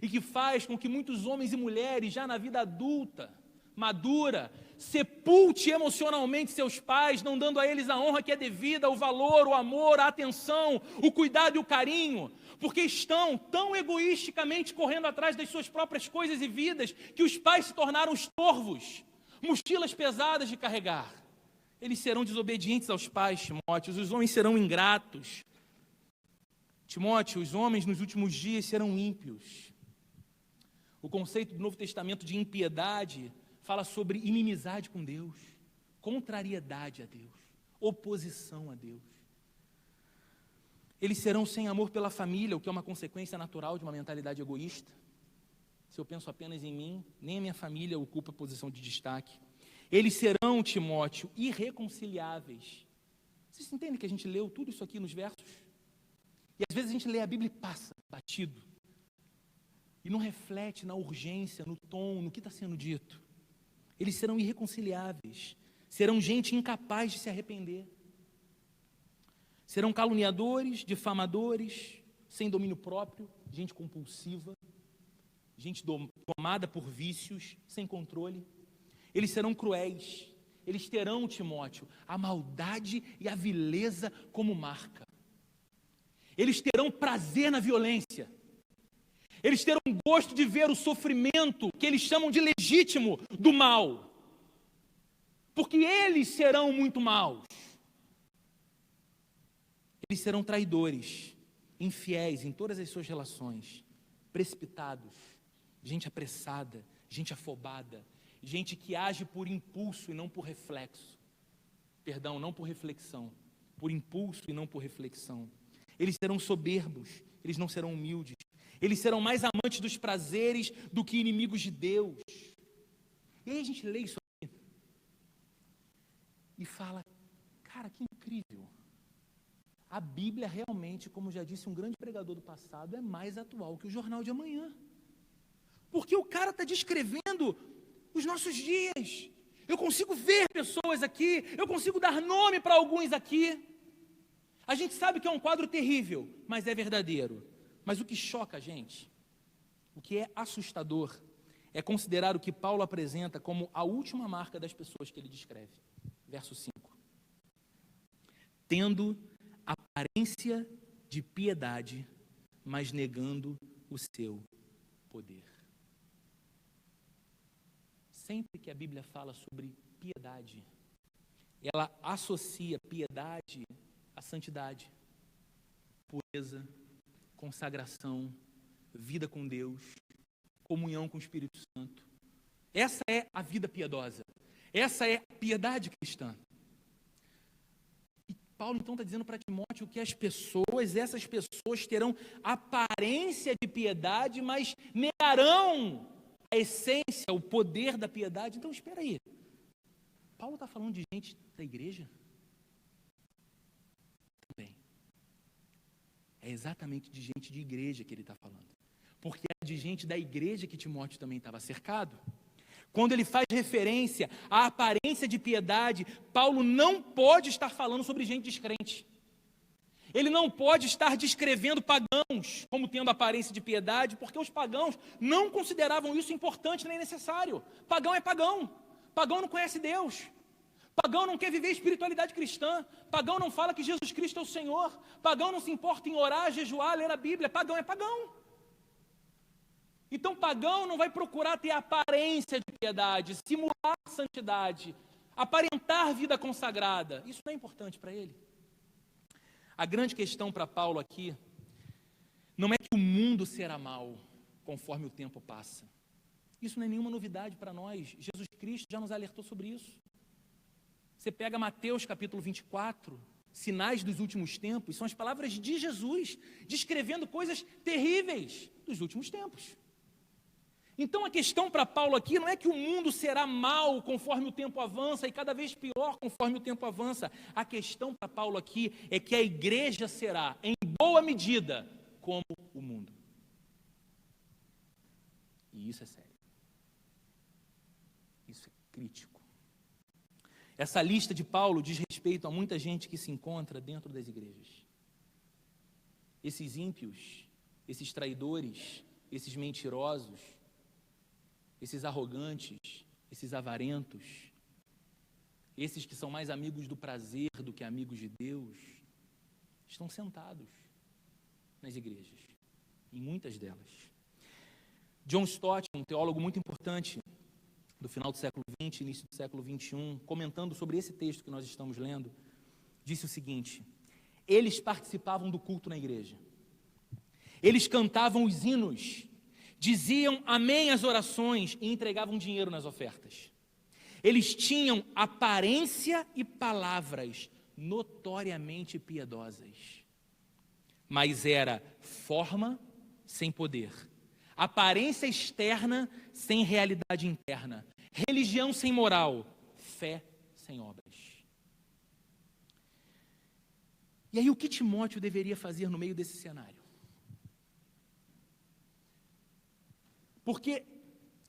e que faz com que muitos homens e mulheres, já na vida adulta, madura, sepulte emocionalmente seus pais, não dando a eles a honra que é devida, o valor, o amor, a atenção, o cuidado e o carinho, porque estão tão egoisticamente correndo atrás das suas próprias coisas e vidas, que os pais se tornaram estorvos, mochilas pesadas de carregar. Eles serão desobedientes aos pais, Timóteo, os homens serão ingratos. Timóteo, os homens nos últimos dias serão ímpios. O conceito do Novo Testamento de impiedade fala sobre inimizade com Deus, contrariedade a Deus, oposição a Deus. Eles serão sem amor pela família, o que é uma consequência natural de uma mentalidade egoísta. Se eu penso apenas em mim, nem a minha família ocupa posição de destaque. Eles serão, Timóteo, irreconciliáveis. Vocês entendem que a gente leu tudo isso aqui nos versos? E às vezes a gente lê a Bíblia e passa, batido. E não reflete na urgência, no tom, no que está sendo dito. Eles serão irreconciliáveis. Serão gente incapaz de se arrepender. Serão caluniadores, difamadores, sem domínio próprio, gente compulsiva, gente tomada por vícios, sem controle. Eles serão cruéis. Eles terão, Timóteo, a maldade e a vileza como marca. Eles terão prazer na violência. Eles terão gosto de ver o sofrimento que eles chamam de legítimo do mal. Porque eles serão muito maus. Eles serão traidores, infiéis em todas as suas relações, precipitados, gente apressada, gente afobada, gente que age por impulso e não por reflexo. Perdão, não por reflexão, por impulso e não por reflexão. Eles serão soberbos, eles não serão humildes. Eles serão mais amantes dos prazeres do que inimigos de Deus. E aí a gente lê isso aqui e fala, cara, que incrível. A Bíblia realmente, como já disse um grande pregador do passado, é mais atual que o jornal de amanhã. Porque o cara está descrevendo os nossos dias. Eu consigo ver pessoas aqui, eu consigo dar nome para alguns aqui. A gente sabe que é um quadro terrível, mas é verdadeiro. Mas o que choca a gente, o que é assustador, é considerar o que Paulo apresenta como a última marca das pessoas que ele descreve. Verso 5. Tendo aparência de piedade, mas negando o seu poder. Sempre que a Bíblia fala sobre piedade, ela associa piedade à santidade, pureza, consagração, vida com Deus, comunhão com o Espírito Santo. Essa é a vida piedosa. Essa é a piedade cristã. E Paulo então está dizendo para Timóteo que essas pessoas terão aparência de piedade, mas negarão a essência, o poder da piedade. Então espera aí. Paulo está falando de gente da igreja? Também. É exatamente de gente de igreja que ele está falando. Porque é de gente da igreja que Timóteo também estava cercado. Quando ele faz referência à aparência de piedade, Paulo não pode estar falando sobre gente descrente. Ele não pode estar descrevendo pagãos como tendo aparência de piedade, porque os pagãos não consideravam isso importante nem necessário. Pagão é pagão. Pagão não conhece Deus. Pagão não quer viver espiritualidade cristã. Pagão não fala que Jesus Cristo é o Senhor. Pagão não se importa em orar, jejuar, ler a Bíblia. Pagão é pagão. Então, pagão não vai procurar ter aparência de piedade, simular santidade, aparentar vida consagrada. Isso não é importante para ele. A grande questão para Paulo aqui não é que o mundo será mau conforme o tempo passa. Isso não é nenhuma novidade para nós. Jesus Cristo já nos alertou sobre isso. Você pega Mateus capítulo 24, sinais dos últimos tempos, são as palavras de Jesus, descrevendo coisas terríveis dos últimos tempos. Então a questão para Paulo aqui não é que o mundo será mau conforme o tempo avança e cada vez pior conforme o tempo avança. A questão para Paulo aqui é que a igreja será, em boa medida, como o mundo. E isso é sério. Isso é crítico. Essa lista de Paulo diz respeito a muita gente que se encontra dentro das igrejas. Esses ímpios, esses traidores, esses mentirosos, esses arrogantes, esses avarentos, esses que são mais amigos do prazer do que amigos de Deus, estão sentados nas igrejas, em muitas delas. John Stott, um teólogo muito importante do final do século XX, início do século XXI, comentando sobre esse texto que nós estamos lendo, disse o seguinte: eles participavam do culto na igreja, eles cantavam os hinos, diziam amém às orações e entregavam dinheiro nas ofertas. Eles tinham aparência e palavras notoriamente piedosas. mas era forma sem poder, aparência externa sem realidade interna, religião sem moral, fé sem obras. E aí o que Timóteo deveria fazer no meio desse cenário? Porque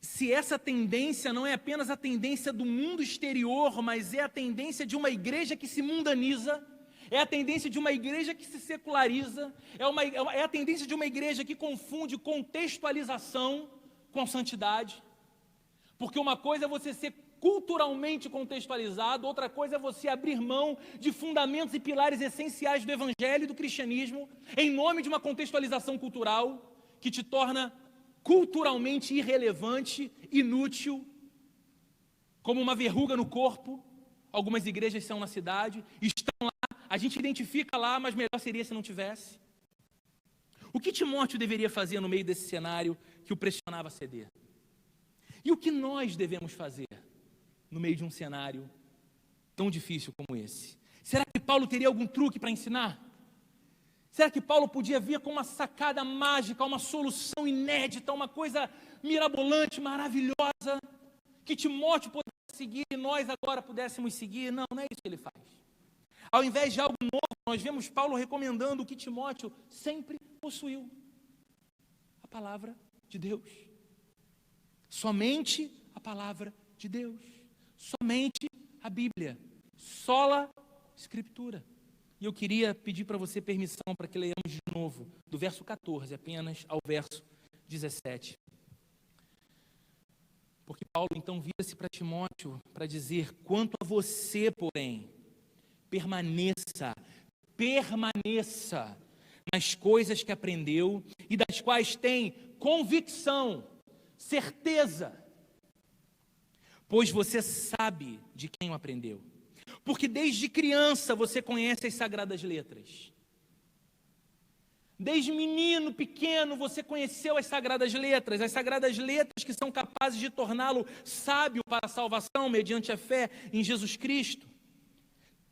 se essa tendência não é apenas a tendência do mundo exterior, mas é a tendência de uma igreja que se mundaniza, é a tendência de uma igreja que se seculariza, é a tendência de uma igreja que confunde contextualização com santidade. Porque uma coisa é você ser culturalmente contextualizado, outra coisa é você abrir mão de fundamentos e pilares essenciais do evangelho e do cristianismo, em nome de uma contextualização cultural que te torna culturalmente irrelevante, inútil, como uma verruga no corpo. Algumas igrejas são na cidade, estão lá, a gente identifica lá, mas melhor seria se não tivesse. O que Timóteo deveria fazer no meio desse cenário que o pressionava a ceder? E o que nós devemos fazer no meio de um cenário tão difícil como esse? Será que Paulo teria algum truque para ensinar? Será que Paulo podia vir com uma sacada mágica, uma solução inédita, uma coisa mirabolante, maravilhosa, que Timóteo pudesse seguir e nós agora pudéssemos seguir? Não, não é isso que ele faz. Ao invés de algo novo, nós vemos Paulo recomendando o que Timóteo sempre possuiu: a palavra de Deus. Somente a palavra de Deus. Somente a Bíblia. Sola Escritura. E eu queria pedir para você permissão para que leiamos de novo, do verso 14 apenas ao verso 17. Porque Paulo então vira-se para Timóteo para dizer: quanto a você, porém, permaneça nas coisas que aprendeu e das quais tem convicção, certeza, pois você sabe de quem o aprendeu. Porque desde criança você conhece as Sagradas Letras. Desde menino pequeno você conheceu as Sagradas Letras que são capazes de torná-lo sábio para a salvação mediante a fé em Jesus Cristo.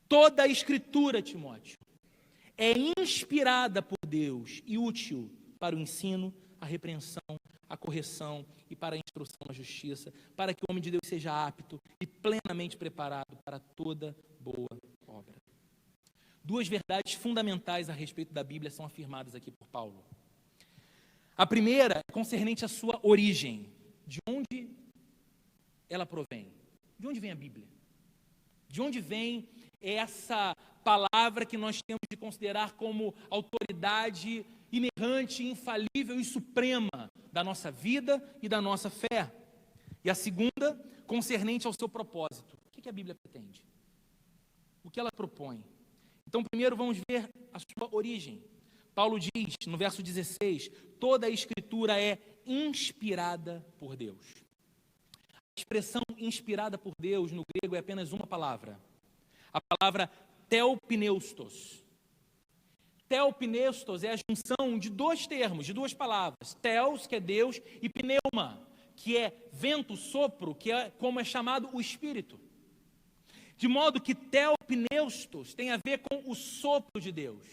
Toda a Escritura, Timóteo, é inspirada por Deus e útil para o ensino, a repreensão, a correção e para a instrução na justiça, para que o homem de Deus seja apto e plenamente preparado para toda boa obra. Duas verdades fundamentais a respeito da Bíblia são afirmadas aqui por Paulo. A primeira é concernente à sua origem, de onde ela provém. De onde vem a Bíblia? De onde vem essa palavra que nós temos de considerar como autoridade inerrante, infalível e suprema da nossa vida e da nossa fé? E a segunda, concernente ao seu propósito. O que a Bíblia pretende? O que ela propõe? Então, primeiro vamos ver a sua origem. Paulo diz, no verso 16, toda a Escritura é inspirada por Deus. A expressão inspirada por Deus no grego é apenas uma palavra. A palavra theopneustos. Theopneustos é a junção de dois termos, de duas palavras. Theos, que é Deus, e pneuma, que é vento, sopro, que é como é chamado o Espírito. De modo que theopneustos tem a ver com o sopro de Deus.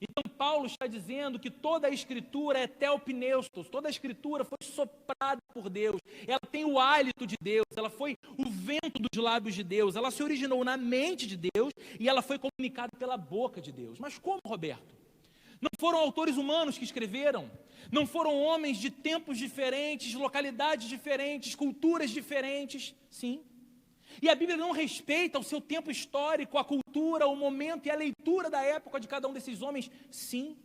Então Paulo está dizendo que toda a Escritura é theopneustos, toda a Escritura foi soprada por Deus, ela tem o hálito de Deus, ela foi o vento dos lábios de Deus, ela se originou na mente de Deus e ela foi comunicada pela boca de Deus. Mas como, Roberto? Não foram autores humanos que escreveram, não foram homens de tempos diferentes, localidades diferentes, culturas diferentes? Sim. E a Bíblia não respeita o seu tempo histórico, a cultura, o momento e a leitura da época de cada um desses homens? Sim.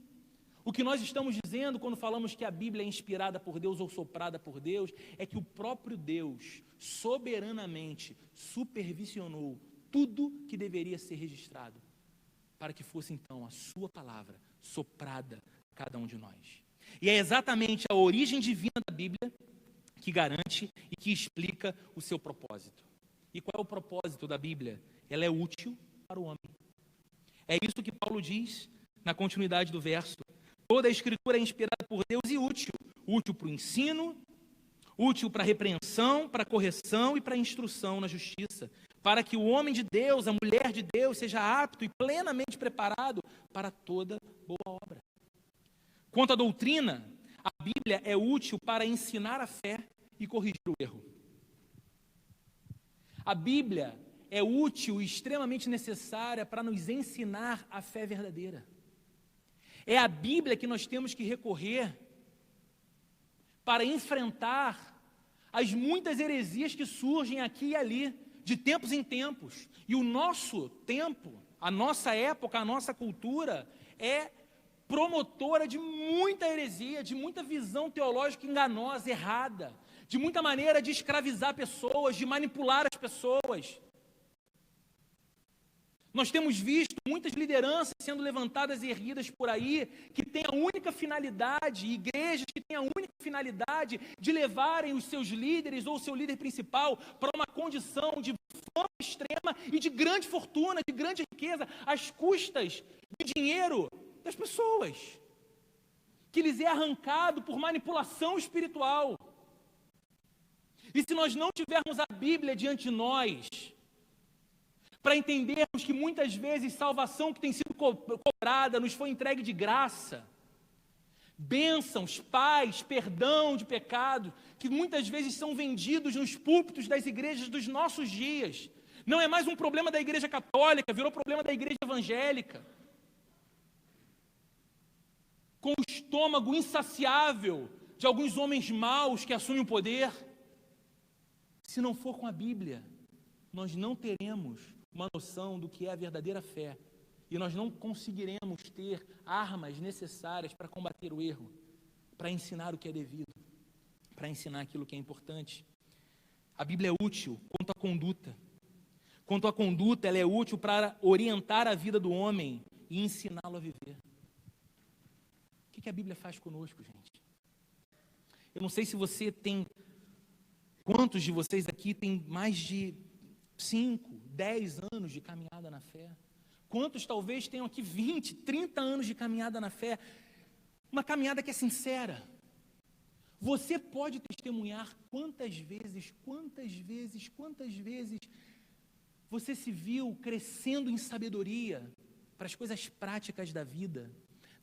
O que nós estamos dizendo quando falamos que a Bíblia é inspirada por Deus ou soprada por Deus, é que o próprio Deus soberanamente supervisionou tudo que deveria ser registrado, para que fosse então a sua palavra soprada a cada um de nós. E é exatamente a origem divina da Bíblia que garante e que explica o seu propósito. E qual é o propósito da Bíblia? Ela é útil para o homem. É isso que Paulo diz na continuidade do verso. Toda a Escritura é inspirada por Deus e útil. Útil para o ensino, útil para a repreensão, para a correção e para a instrução na justiça. Para que o homem de Deus, a mulher de Deus, seja apto e plenamente preparado para toda boa obra. Quanto à doutrina, a Bíblia é útil para ensinar a fé e corrigir o erro. A Bíblia é útil e extremamente necessária para nos ensinar a fé verdadeira. É a Bíblia que nós temos que recorrer para enfrentar as muitas heresias que surgem aqui e ali, de tempos em tempos. E o nosso tempo, a nossa época, a nossa cultura é promotora de muita heresia, de muita visão teológica enganosa, errada, de muita maneira de escravizar pessoas, de manipular as pessoas. Nós temos visto muitas lideranças sendo levantadas e erguidas por aí, que têm a única finalidade, igrejas que têm a única finalidade de levarem os seus líderes ou o seu líder principal para uma condição de fama extrema e de grande fortuna, de grande riqueza, às custas de dinheiro das pessoas, que lhes é arrancado por manipulação espiritual. E se nós não tivermos a Bíblia diante de nós, para entendermos que muitas vezes salvação que tem sido cobrada nos foi entregue de graça, bênçãos, paz, perdão de pecado, que muitas vezes são vendidos nos púlpitos das igrejas dos nossos dias, não é mais um problema da igreja católica, virou problema da igreja evangélica, com o estômago insaciável de alguns homens maus que assumem o poder. Se não for com a Bíblia, nós não teremos uma noção do que é a verdadeira fé, e nós não conseguiremos ter armas necessárias para combater o erro, para ensinar o que é devido, para ensinar aquilo que é importante. A Bíblia é útil quanto à conduta. Quanto à conduta, ela é útil para orientar a vida do homem e ensiná-lo a viver. O que a Bíblia faz conosco, gente? Eu não sei se você tem, quantos de vocês aqui têm mais de 5, 10 anos de caminhada na fé? Quantos talvez tenham aqui 20, 30 anos de caminhada na fé? Uma caminhada que é sincera. Você pode testemunhar quantas vezes você se viu crescendo em sabedoria para as coisas práticas da vida,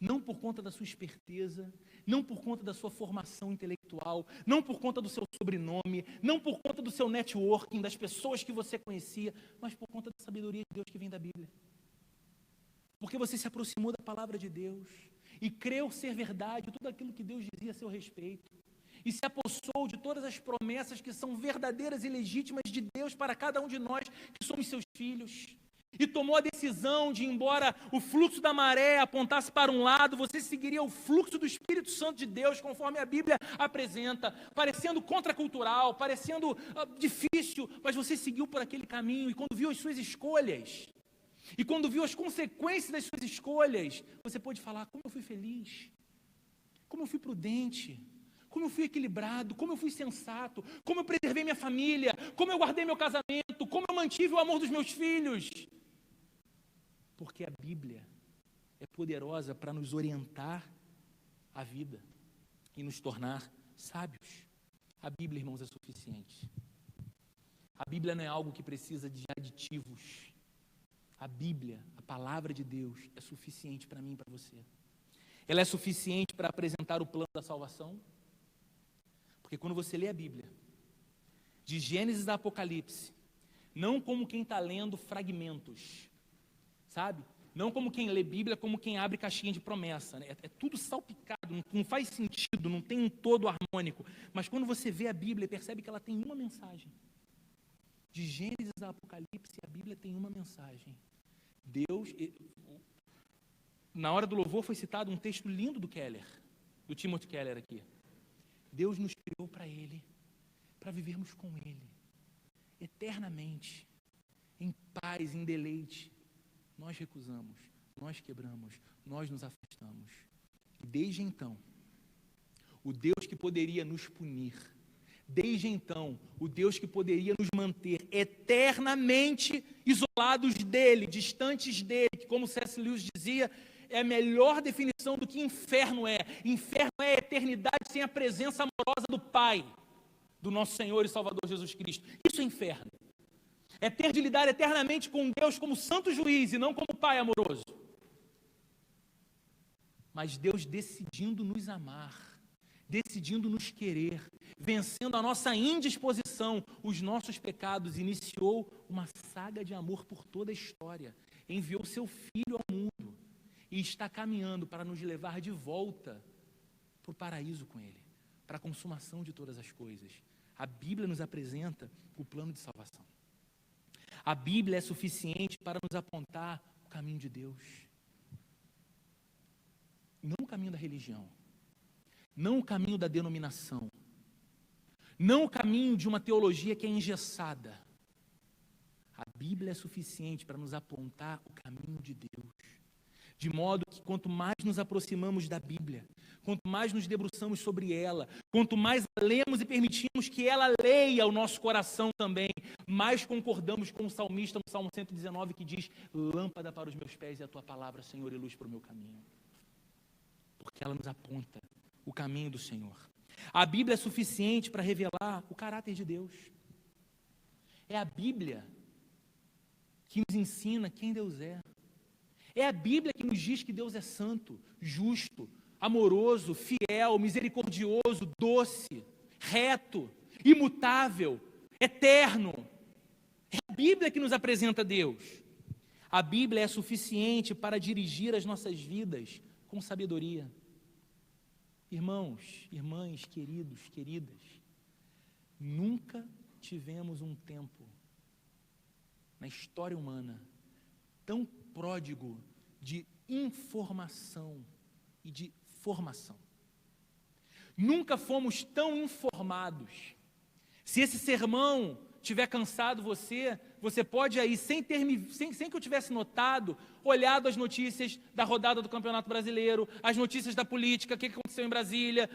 não por conta da sua esperteza, não por conta da sua formação intelectual, não por conta do seu sobrenome, não por conta do seu networking, das pessoas que você conhecia, mas por conta da sabedoria de Deus que vem da Bíblia. Porque você se aproximou da palavra de Deus e creu ser verdade tudo aquilo que Deus dizia a seu respeito, e se apossou de todas as promessas que são verdadeiras e legítimas de Deus para cada um de nós que somos seus filhos. E tomou a decisão de, embora o fluxo da maré apontasse para um lado, você seguiria o fluxo do Espírito Santo de Deus, conforme a Bíblia apresenta, parecendo contracultural, parecendo difícil, mas você seguiu por aquele caminho, e quando viu as suas escolhas, e quando viu as consequências das suas escolhas, você pôde falar: como eu fui feliz, como eu fui prudente, como eu fui equilibrado, como eu fui sensato, como eu preservei minha família, como eu guardei meu casamento, como eu mantive o amor dos meus filhos. Porque a Bíblia é poderosa para nos orientar a vida e nos tornar sábios. A Bíblia, irmãos, é suficiente. A Bíblia não é algo que precisa de aditivos. A Bíblia, a palavra de Deus, é suficiente para mim e para você. Ela é suficiente para apresentar o plano da salvação. Porque quando você lê a Bíblia, de Gênesis a Apocalipse, não como quem está lendo fragmentos, sabe? Não como quem lê Bíblia, como quem abre caixinha de promessa, né? É tudo salpicado, não faz sentido, não tem um todo harmônico. Mas quando você vê a Bíblia, percebe que ela tem uma mensagem. De Gênesis a Apocalipse, a Bíblia tem uma mensagem. Deus, na hora do louvor foi citado um texto lindo do Keller, do Timothy Keller aqui. Deus nos criou para Ele, para vivermos com Ele, eternamente, em paz, em deleite. Nós recusamos, nós quebramos, nós nos afastamos. E desde então, o Deus que poderia nos punir, desde então, o Deus que poderia nos manter eternamente isolados dEle, distantes dEle, que, como C.S. Lewis dizia, é a melhor definição do que inferno é. Inferno é a eternidade sem a presença amorosa do Pai, do nosso Senhor e Salvador Jesus Cristo. Isso é inferno. É ter de lidar eternamente com Deus como santo juiz e não como Pai amoroso. mas Deus decidindo nos amar, decidindo nos querer, vencendo a nossa indisposição, os nossos pecados, iniciou uma saga de amor por toda a história, enviou seu Filho ao mundo e está caminhando para nos levar de volta para o paraíso com Ele, para a consumação de todas as coisas. A Bíblia nos apresenta o plano de salvação. A Bíblia é suficiente para nos apontar o caminho de Deus. Não o caminho da religião, não o caminho da denominação, não o caminho de uma teologia que é engessada. A Bíblia é suficiente para nos apontar o caminho de Deus. De modo que quanto mais nos aproximamos da Bíblia, quanto mais nos debruçamos sobre ela, quanto mais a lemos e permitimos que ela leia o nosso coração também, mais concordamos com o salmista no Salmo 119 que diz: lâmpada para os meus pés é a tua palavra, Senhor, e luz para o meu caminho. Porque ela nos aponta o caminho do Senhor. A Bíblia é suficiente para revelar o caráter de Deus. É a Bíblia que nos ensina quem Deus é. É a Bíblia que nos diz que Deus é santo, justo, amoroso, fiel, misericordioso, doce, reto, imutável, eterno. É a Bíblia que nos apresenta Deus. A Bíblia é suficiente para dirigir as nossas vidas com sabedoria. Irmãos, irmãs, queridos, queridas, nunca tivemos um tempo na história humana tão pródigo de informação e de formação. Nunca fomos tão informados. Se esse sermão tiver cansado você pode aí, sem que eu tivesse notado, olhado as notícias da rodada do Campeonato Brasileiro, as notícias da política, o que aconteceu em Brasília,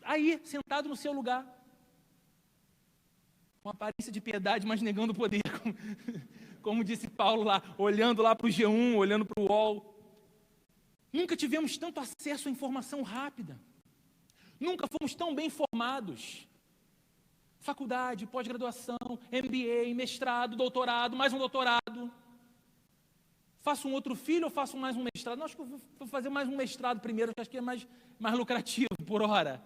aí, sentado no seu lugar, com aparência de piedade, mas negando o poder, como disse Paulo lá, olhando lá para o G1, olhando para o UOL. Nunca tivemos tanto acesso à informação rápida. Nunca fomos tão bem formados. Faculdade, pós-graduação, MBA, mestrado, doutorado, mais um doutorado. Faço um outro filho ou faço mais um mestrado? Não, acho que eu vou fazer mais um mestrado primeiro, acho que é mais lucrativo por hora.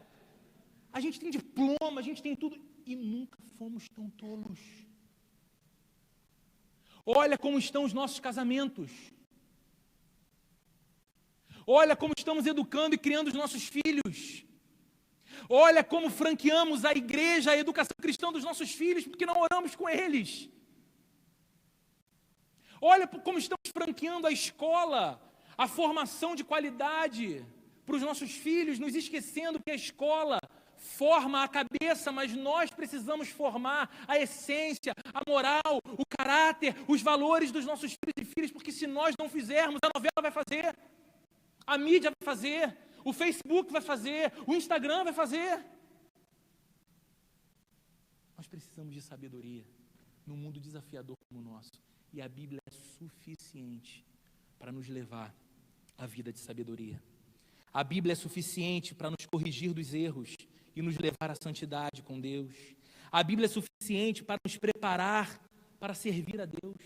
A gente tem diploma, a gente tem tudo, e nunca fomos tão tolos. Olha como estão os nossos casamentos. Olha como estamos educando e criando os nossos filhos. Olha como franqueamos a igreja, a educação cristã dos nossos filhos, porque não oramos com eles. Olha como estamos franqueando a escola, a formação de qualidade para os nossos filhos, nos esquecendo que a escola forma a cabeça, mas nós precisamos formar a essência, a moral, o caráter, os valores dos nossos filhos e filhas, porque se nós não fizermos, a novela vai fazer, a mídia vai fazer, o Facebook vai fazer, o Instagram vai fazer. Nós precisamos de sabedoria num mundo desafiador como o nosso, e a Bíblia é suficiente para nos levar à vida de sabedoria. A Bíblia é suficiente para nos corrigir dos erros e nos levar à santidade com Deus. A Bíblia é suficiente para nos preparar para servir a Deus.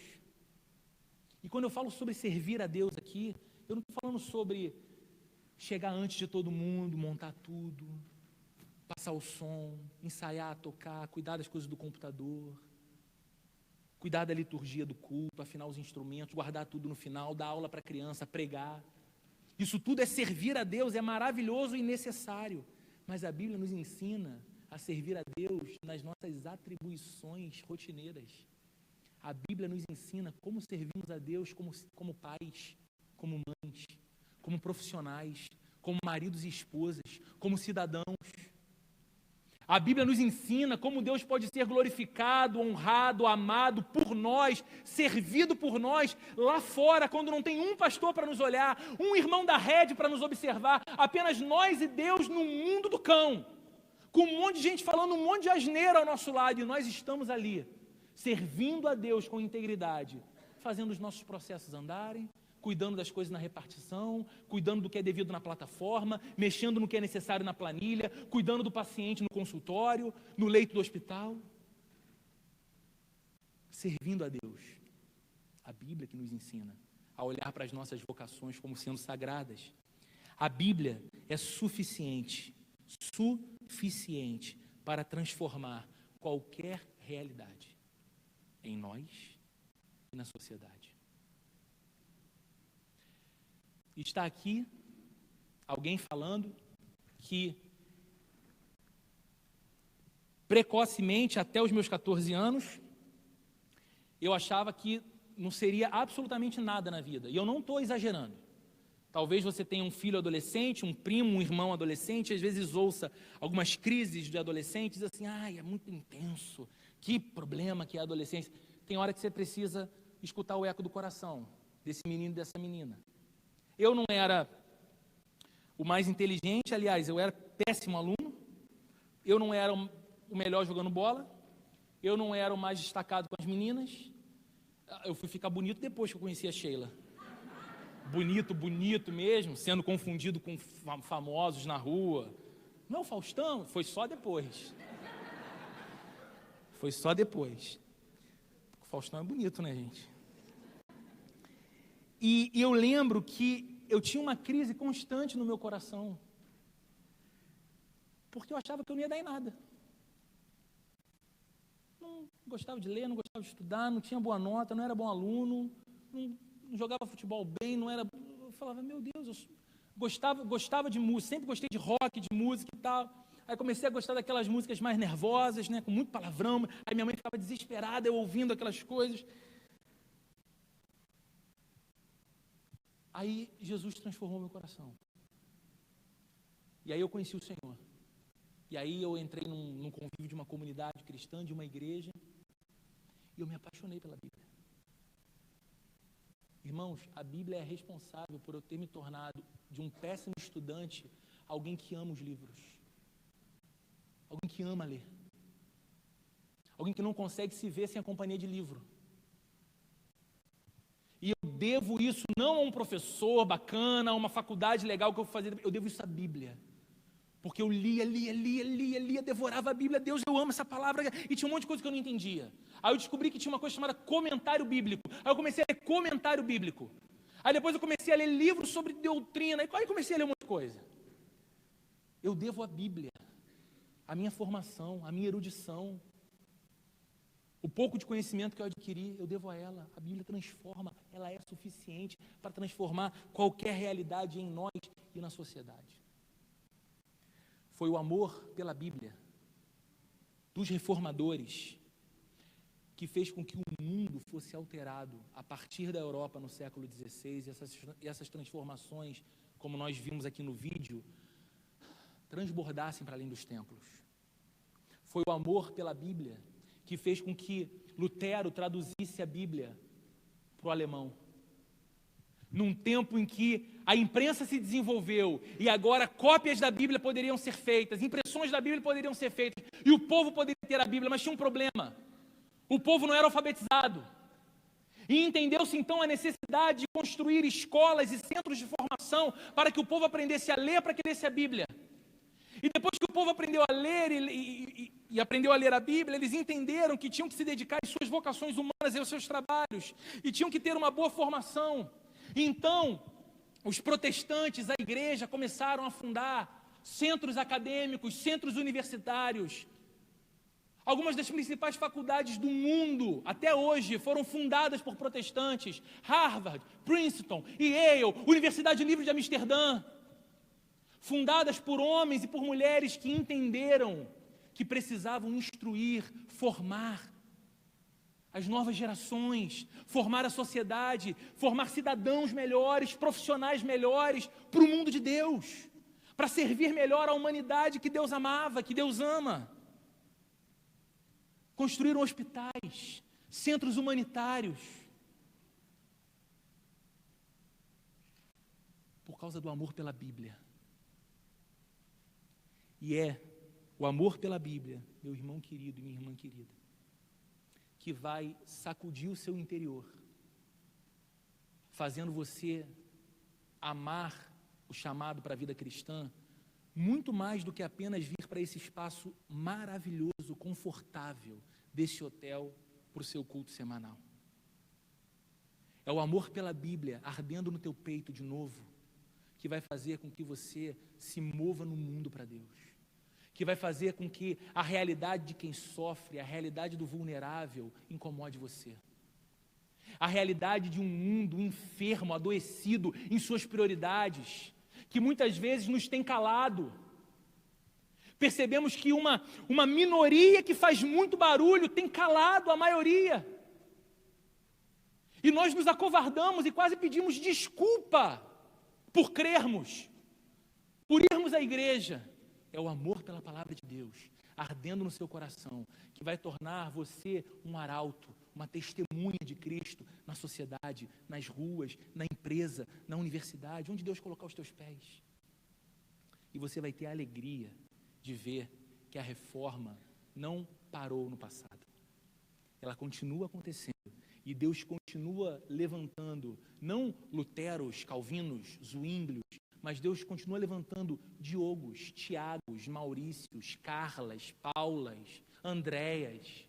E quando eu falo sobre servir a Deus aqui, eu não estou falando sobre chegar antes de todo mundo, montar tudo, passar o som, ensaiar, tocar, cuidar das coisas do computador, cuidar da liturgia do culto, afinar os instrumentos, guardar tudo no final, dar aula para a criança, pregar. Isso tudo é servir a Deus, é maravilhoso e necessário. Mas a Bíblia nos ensina a servir a Deus nas nossas atribuições rotineiras. A Bíblia nos ensina como servimos a Deus como pais, como mães, como profissionais, como maridos e esposas, como cidadãos. A Bíblia nos ensina como Deus pode ser glorificado, honrado, amado por nós, servido por nós, lá fora, quando não tem um pastor para nos olhar, um irmão da rede para nos observar, apenas nós e Deus no mundo do cão, com um monte de gente falando um monte de asneira ao nosso lado, e nós estamos ali, servindo a Deus com integridade, fazendo os nossos processos andarem, cuidando das coisas na repartição, cuidando do que é devido na plataforma, mexendo no que é necessário na planilha, cuidando do paciente no consultório, no leito do hospital. Servindo a Deus. A Bíblia que nos ensina a olhar para as nossas vocações como sendo sagradas. A Bíblia é suficiente para transformar qualquer realidade em nós e na sociedade. Está aqui alguém falando que precocemente, até os meus 14 anos, eu achava que não seria absolutamente nada na vida. E eu não estou exagerando. Talvez você tenha um filho adolescente, um primo, um irmão adolescente, e às vezes ouça algumas crises de adolescentes, assim, ai, é muito intenso, que problema que é a adolescência. Tem hora que você precisa escutar o eco do coração desse menino e dessa menina. Eu não era o mais inteligente, aliás, eu era péssimo aluno, eu não era o melhor jogando bola, eu não era o mais destacado com as meninas, eu fui ficar bonito depois que eu conheci a Sheila. Bonito mesmo, sendo confundido com famosos na rua. Não é o Faustão? Foi só depois. Foi só depois. O Faustão é bonito, né, gente? E eu lembro que eu tinha uma crise constante no meu coração, porque eu achava que eu não ia dar em nada. Não gostava de ler, não gostava de estudar, não tinha boa nota, não era bom aluno, não jogava futebol bem, não era... Eu falava, meu Deus, eu gostava de música, sempre gostei de rock, de música e tal. Aí comecei a gostar daquelas músicas mais nervosas, né, com muito palavrão. Aí minha mãe ficava desesperada, eu ouvindo aquelas coisas. Aí Jesus transformou meu coração. E aí eu conheci o Senhor. E aí eu entrei num convívio de uma comunidade cristã, de uma igreja, e eu me apaixonei pela Bíblia. Irmãos, a Bíblia é responsável por eu ter me tornado, de um péssimo estudante, alguém que ama os livros. Alguém que ama ler. Alguém que não consegue se ver sem a companhia de livro. E eu devo isso não a um professor bacana, a uma faculdade legal que eu vou fazer, eu devo isso à Bíblia. Porque eu lia, devorava a Bíblia. Deus, eu amo essa palavra. E tinha um monte de coisa que eu não entendia. Aí eu descobri que tinha uma coisa chamada comentário bíblico. Aí eu comecei a ler comentário bíblico. Aí depois eu comecei a ler livros sobre doutrina. Aí eu comecei a ler um monte de coisa. Eu devo à Bíblia a minha formação, a minha erudição. O pouco de conhecimento que eu adquiri, eu devo a ela. A Bíblia transforma, ela é suficiente para transformar qualquer realidade em nós e na sociedade. Foi o amor pela Bíblia dos reformadores que fez com que o mundo fosse alterado a partir da Europa no século XVI, e essas transformações, como nós vimos aqui no vídeo, transbordassem para além dos templos. Foi o amor pela Bíblia que fez com que Lutero traduzisse a Bíblia para o alemão. Num tempo em que a imprensa se desenvolveu e agora cópias da Bíblia poderiam ser feitas, impressões da Bíblia poderiam ser feitas, e o povo poderia ter a Bíblia, mas tinha um problema. O povo não era alfabetizado. E entendeu-se então a necessidade de construir escolas e centros de formação para que o povo aprendesse a ler, para que lesse a Bíblia. E depois que o povo aprendeu a ler e aprendeu a ler a Bíblia, eles entenderam que tinham que se dedicar às suas vocações humanas e aos seus trabalhos, e tinham que ter uma boa formação. Então, os protestantes, a igreja, começaram a fundar centros acadêmicos, centros universitários. Algumas das principais faculdades do mundo, até hoje, foram fundadas por protestantes. Harvard, Princeton, Yale, Universidade Livre de Amsterdã. Fundadas por homens e por mulheres que entenderam que precisavam instruir, formar as novas gerações, formar a sociedade, formar cidadãos melhores, profissionais melhores para o mundo de Deus, para servir melhor a humanidade que Deus amava, que Deus ama. Construíram hospitais, centros humanitários, por causa do amor pela Bíblia. E é o amor pela Bíblia, meu irmão querido e minha irmã querida, que vai sacudir o seu interior, fazendo você amar o chamado para a vida cristã, muito mais do que apenas vir para esse espaço maravilhoso, confortável, desse hotel para o seu culto semanal. É o amor pela Bíblia ardendo no teu peito de novo, que vai fazer com que você se mova no mundo para Deus, que vai fazer com que a realidade de quem sofre, a realidade do vulnerável, incomode você. A realidade de um mundo enfermo, adoecido em suas prioridades, que muitas vezes nos tem calado. Percebemos que uma minoria que faz muito barulho tem calado a maioria. E nós nos acovardamos e quase pedimos desculpa por crermos, por irmos à igreja. É o amor pela palavra de Deus, ardendo no seu coração, que vai tornar você um arauto, uma testemunha de Cristo na sociedade, nas ruas, na empresa, na universidade, onde Deus colocar os teus pés. E você vai ter a alegria de ver que a reforma não parou no passado. Ela continua acontecendo e Deus continua levantando, não Luteros, Calvinos, Zwinglios, mas Deus continua levantando Diogos, Tiagos, Maurícios, Carlas, Paulas, Andréas,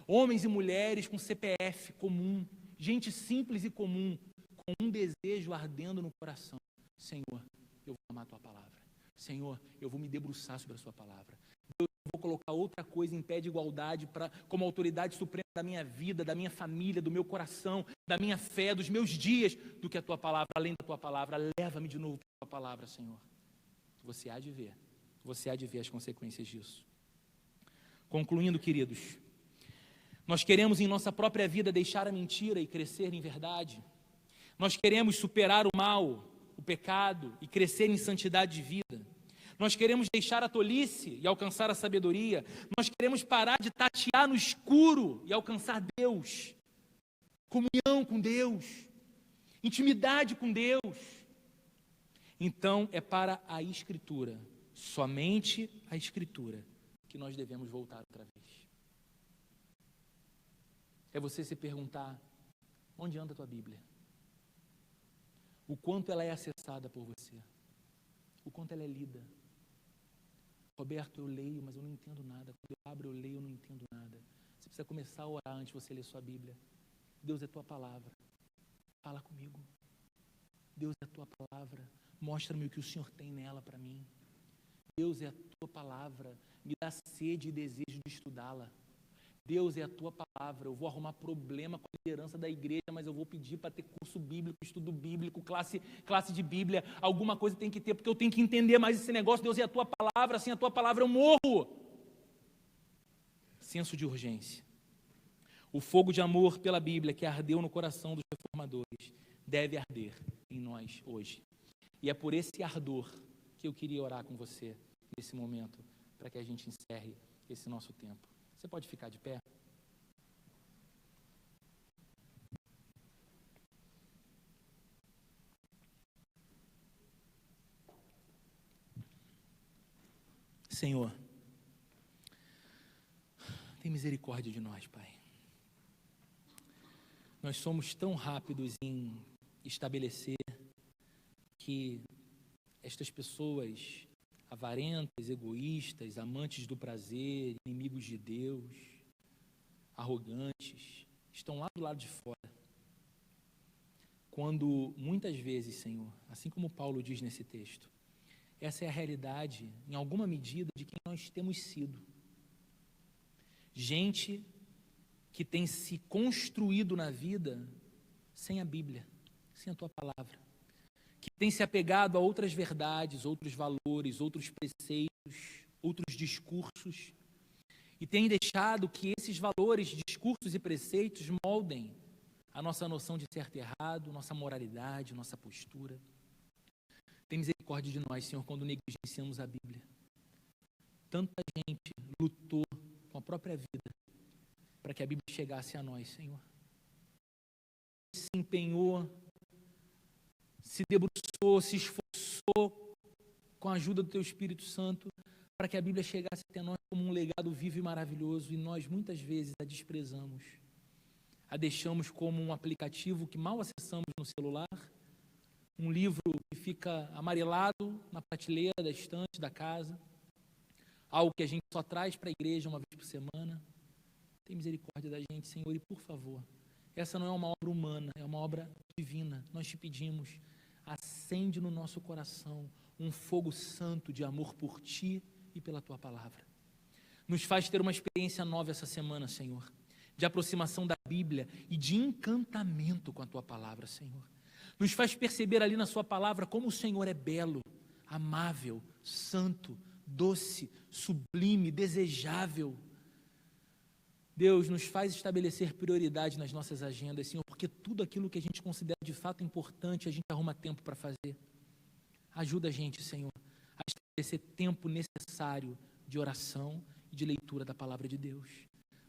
homens e mulheres com CPF comum, gente simples e comum, com um desejo ardendo no coração. Senhor, eu vou amar a tua palavra. Senhor, eu vou me debruçar sobre a sua palavra. Deus, eu vou colocar outra coisa em pé de igualdade como autoridade suprema da minha vida, da minha família, do meu coração, da minha fé, dos meus dias, do que a tua palavra, além da tua palavra. Leva-me de novo para a tua palavra, Senhor. Você há de ver as consequências disso. Concluindo, queridos, nós queremos em nossa própria vida deixar a mentira e crescer em verdade. Nós queremos superar o mal, o pecado e crescer em santidade de vida. Nós queremos deixar a tolice e alcançar a sabedoria. Nós queremos parar de tatear no escuro e alcançar Deus. Comunhão com Deus, intimidade com Deus. Então é para a Escritura, somente a Escritura, que nós devemos voltar outra vez. É você se perguntar, onde anda a tua Bíblia? O quanto ela é acessada por você? O quanto ela é lida? Roberto, eu leio, mas eu não entendo nada. Quando eu abro, eu leio, eu não entendo nada. Você precisa começar a orar antes de você ler sua Bíblia. Deus é tua palavra. Fala comigo. Deus é a tua palavra. Mostra-me o que o Senhor tem nela para mim. Deus é a tua palavra. Me dá sede e desejo de estudá-la. Deus é a tua palavra. Eu vou arrumar problema com a liderança da igreja, mas eu vou pedir para ter curso bíblico, estudo bíblico, classe de Bíblia. Alguma coisa tem que ter, porque eu tenho que entender mais esse negócio. Deus é a tua palavra, sem a tua palavra eu morro. Senso de urgência. O fogo de amor pela Bíblia que ardeu no coração dos reformadores deve arder em nós hoje. E é por esse ardor que eu queria orar com você nesse momento, para que a gente encerre esse nosso tempo. Você pode ficar de pé? Senhor, tem misericórdia de nós, Pai. Nós somos tão rápidos em estabelecer que estas pessoas avarentas, egoístas, amantes do prazer, inimigos de Deus, arrogantes, estão lá do lado de fora. Quando muitas vezes, Senhor, assim como Paulo diz nesse texto, essa é a realidade, em alguma medida, de quem nós temos sido. Gente que tem se construído na vida sem a Bíblia, sem a tua palavra, que tem se apegado a outras verdades, outros valores, outros preceitos, outros discursos, e tem deixado que esses valores, discursos e preceitos moldem a nossa noção de certo e errado, nossa moralidade, nossa postura. Tem misericórdia de nós, Senhor, quando negligenciamos a Bíblia. Tanta gente lutou com a própria vida para que a Bíblia chegasse a nós, Senhor. Se empenhou, se debruçou, se esforçou com a ajuda do Teu Espírito Santo para que a Bíblia chegasse até nós como um legado vivo e maravilhoso, e nós muitas vezes a desprezamos, a deixamos como um aplicativo que mal acessamos no celular, um livro que fica amarelado na prateleira da estante da casa, algo que a gente só traz para a igreja uma vez por semana. Tem misericórdia da gente, Senhor, e por favor, essa não é uma obra humana, é uma obra divina. Nós te pedimos, acende no nosso coração um fogo santo de amor por Ti e pela Tua palavra. Nos faz ter uma experiência nova essa semana, Senhor, de aproximação da Bíblia e de encantamento com a Tua palavra, Senhor. Nos faz perceber ali na Sua palavra como o Senhor é belo, amável, santo, doce, sublime, desejável. Deus, nos faz estabelecer prioridade nas nossas agendas, Senhor, porque tudo aquilo que a gente considera de fato importante, a gente arruma tempo para fazer. Ajuda a gente, Senhor, a estabelecer tempo necessário de oração e de leitura da palavra de Deus,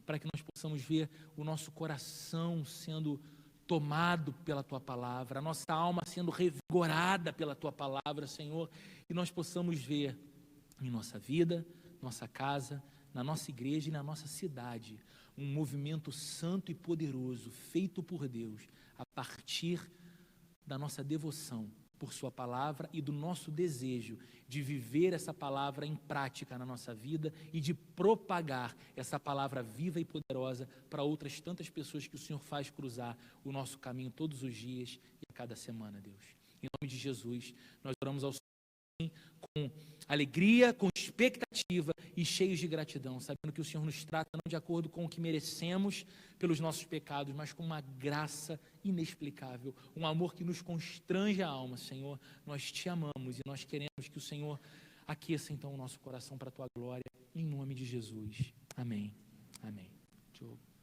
para que nós possamos ver o nosso coração sendo tomado pela Tua palavra, a nossa alma sendo revigorada pela Tua palavra, Senhor, e nós possamos ver em nossa vida, nossa casa, na nossa igreja e na nossa cidade, um movimento santo e poderoso, feito por Deus, a partir da nossa devoção por Sua palavra e do nosso desejo de viver essa palavra em prática na nossa vida e de propagar essa palavra viva e poderosa para outras tantas pessoas que o Senhor faz cruzar o nosso caminho todos os dias e a cada semana, Deus. Em nome de Jesus, nós oramos ao Senhor com alegria, com expectativa e cheios de gratidão, sabendo que o Senhor nos trata não de acordo com o que merecemos pelos nossos pecados, mas com uma graça inexplicável, um amor que nos constrange a alma, Senhor. Nós Te amamos e nós queremos que o Senhor aqueça então o nosso coração para a Tua glória, em nome de Jesus. Amém. Amém. Diogo.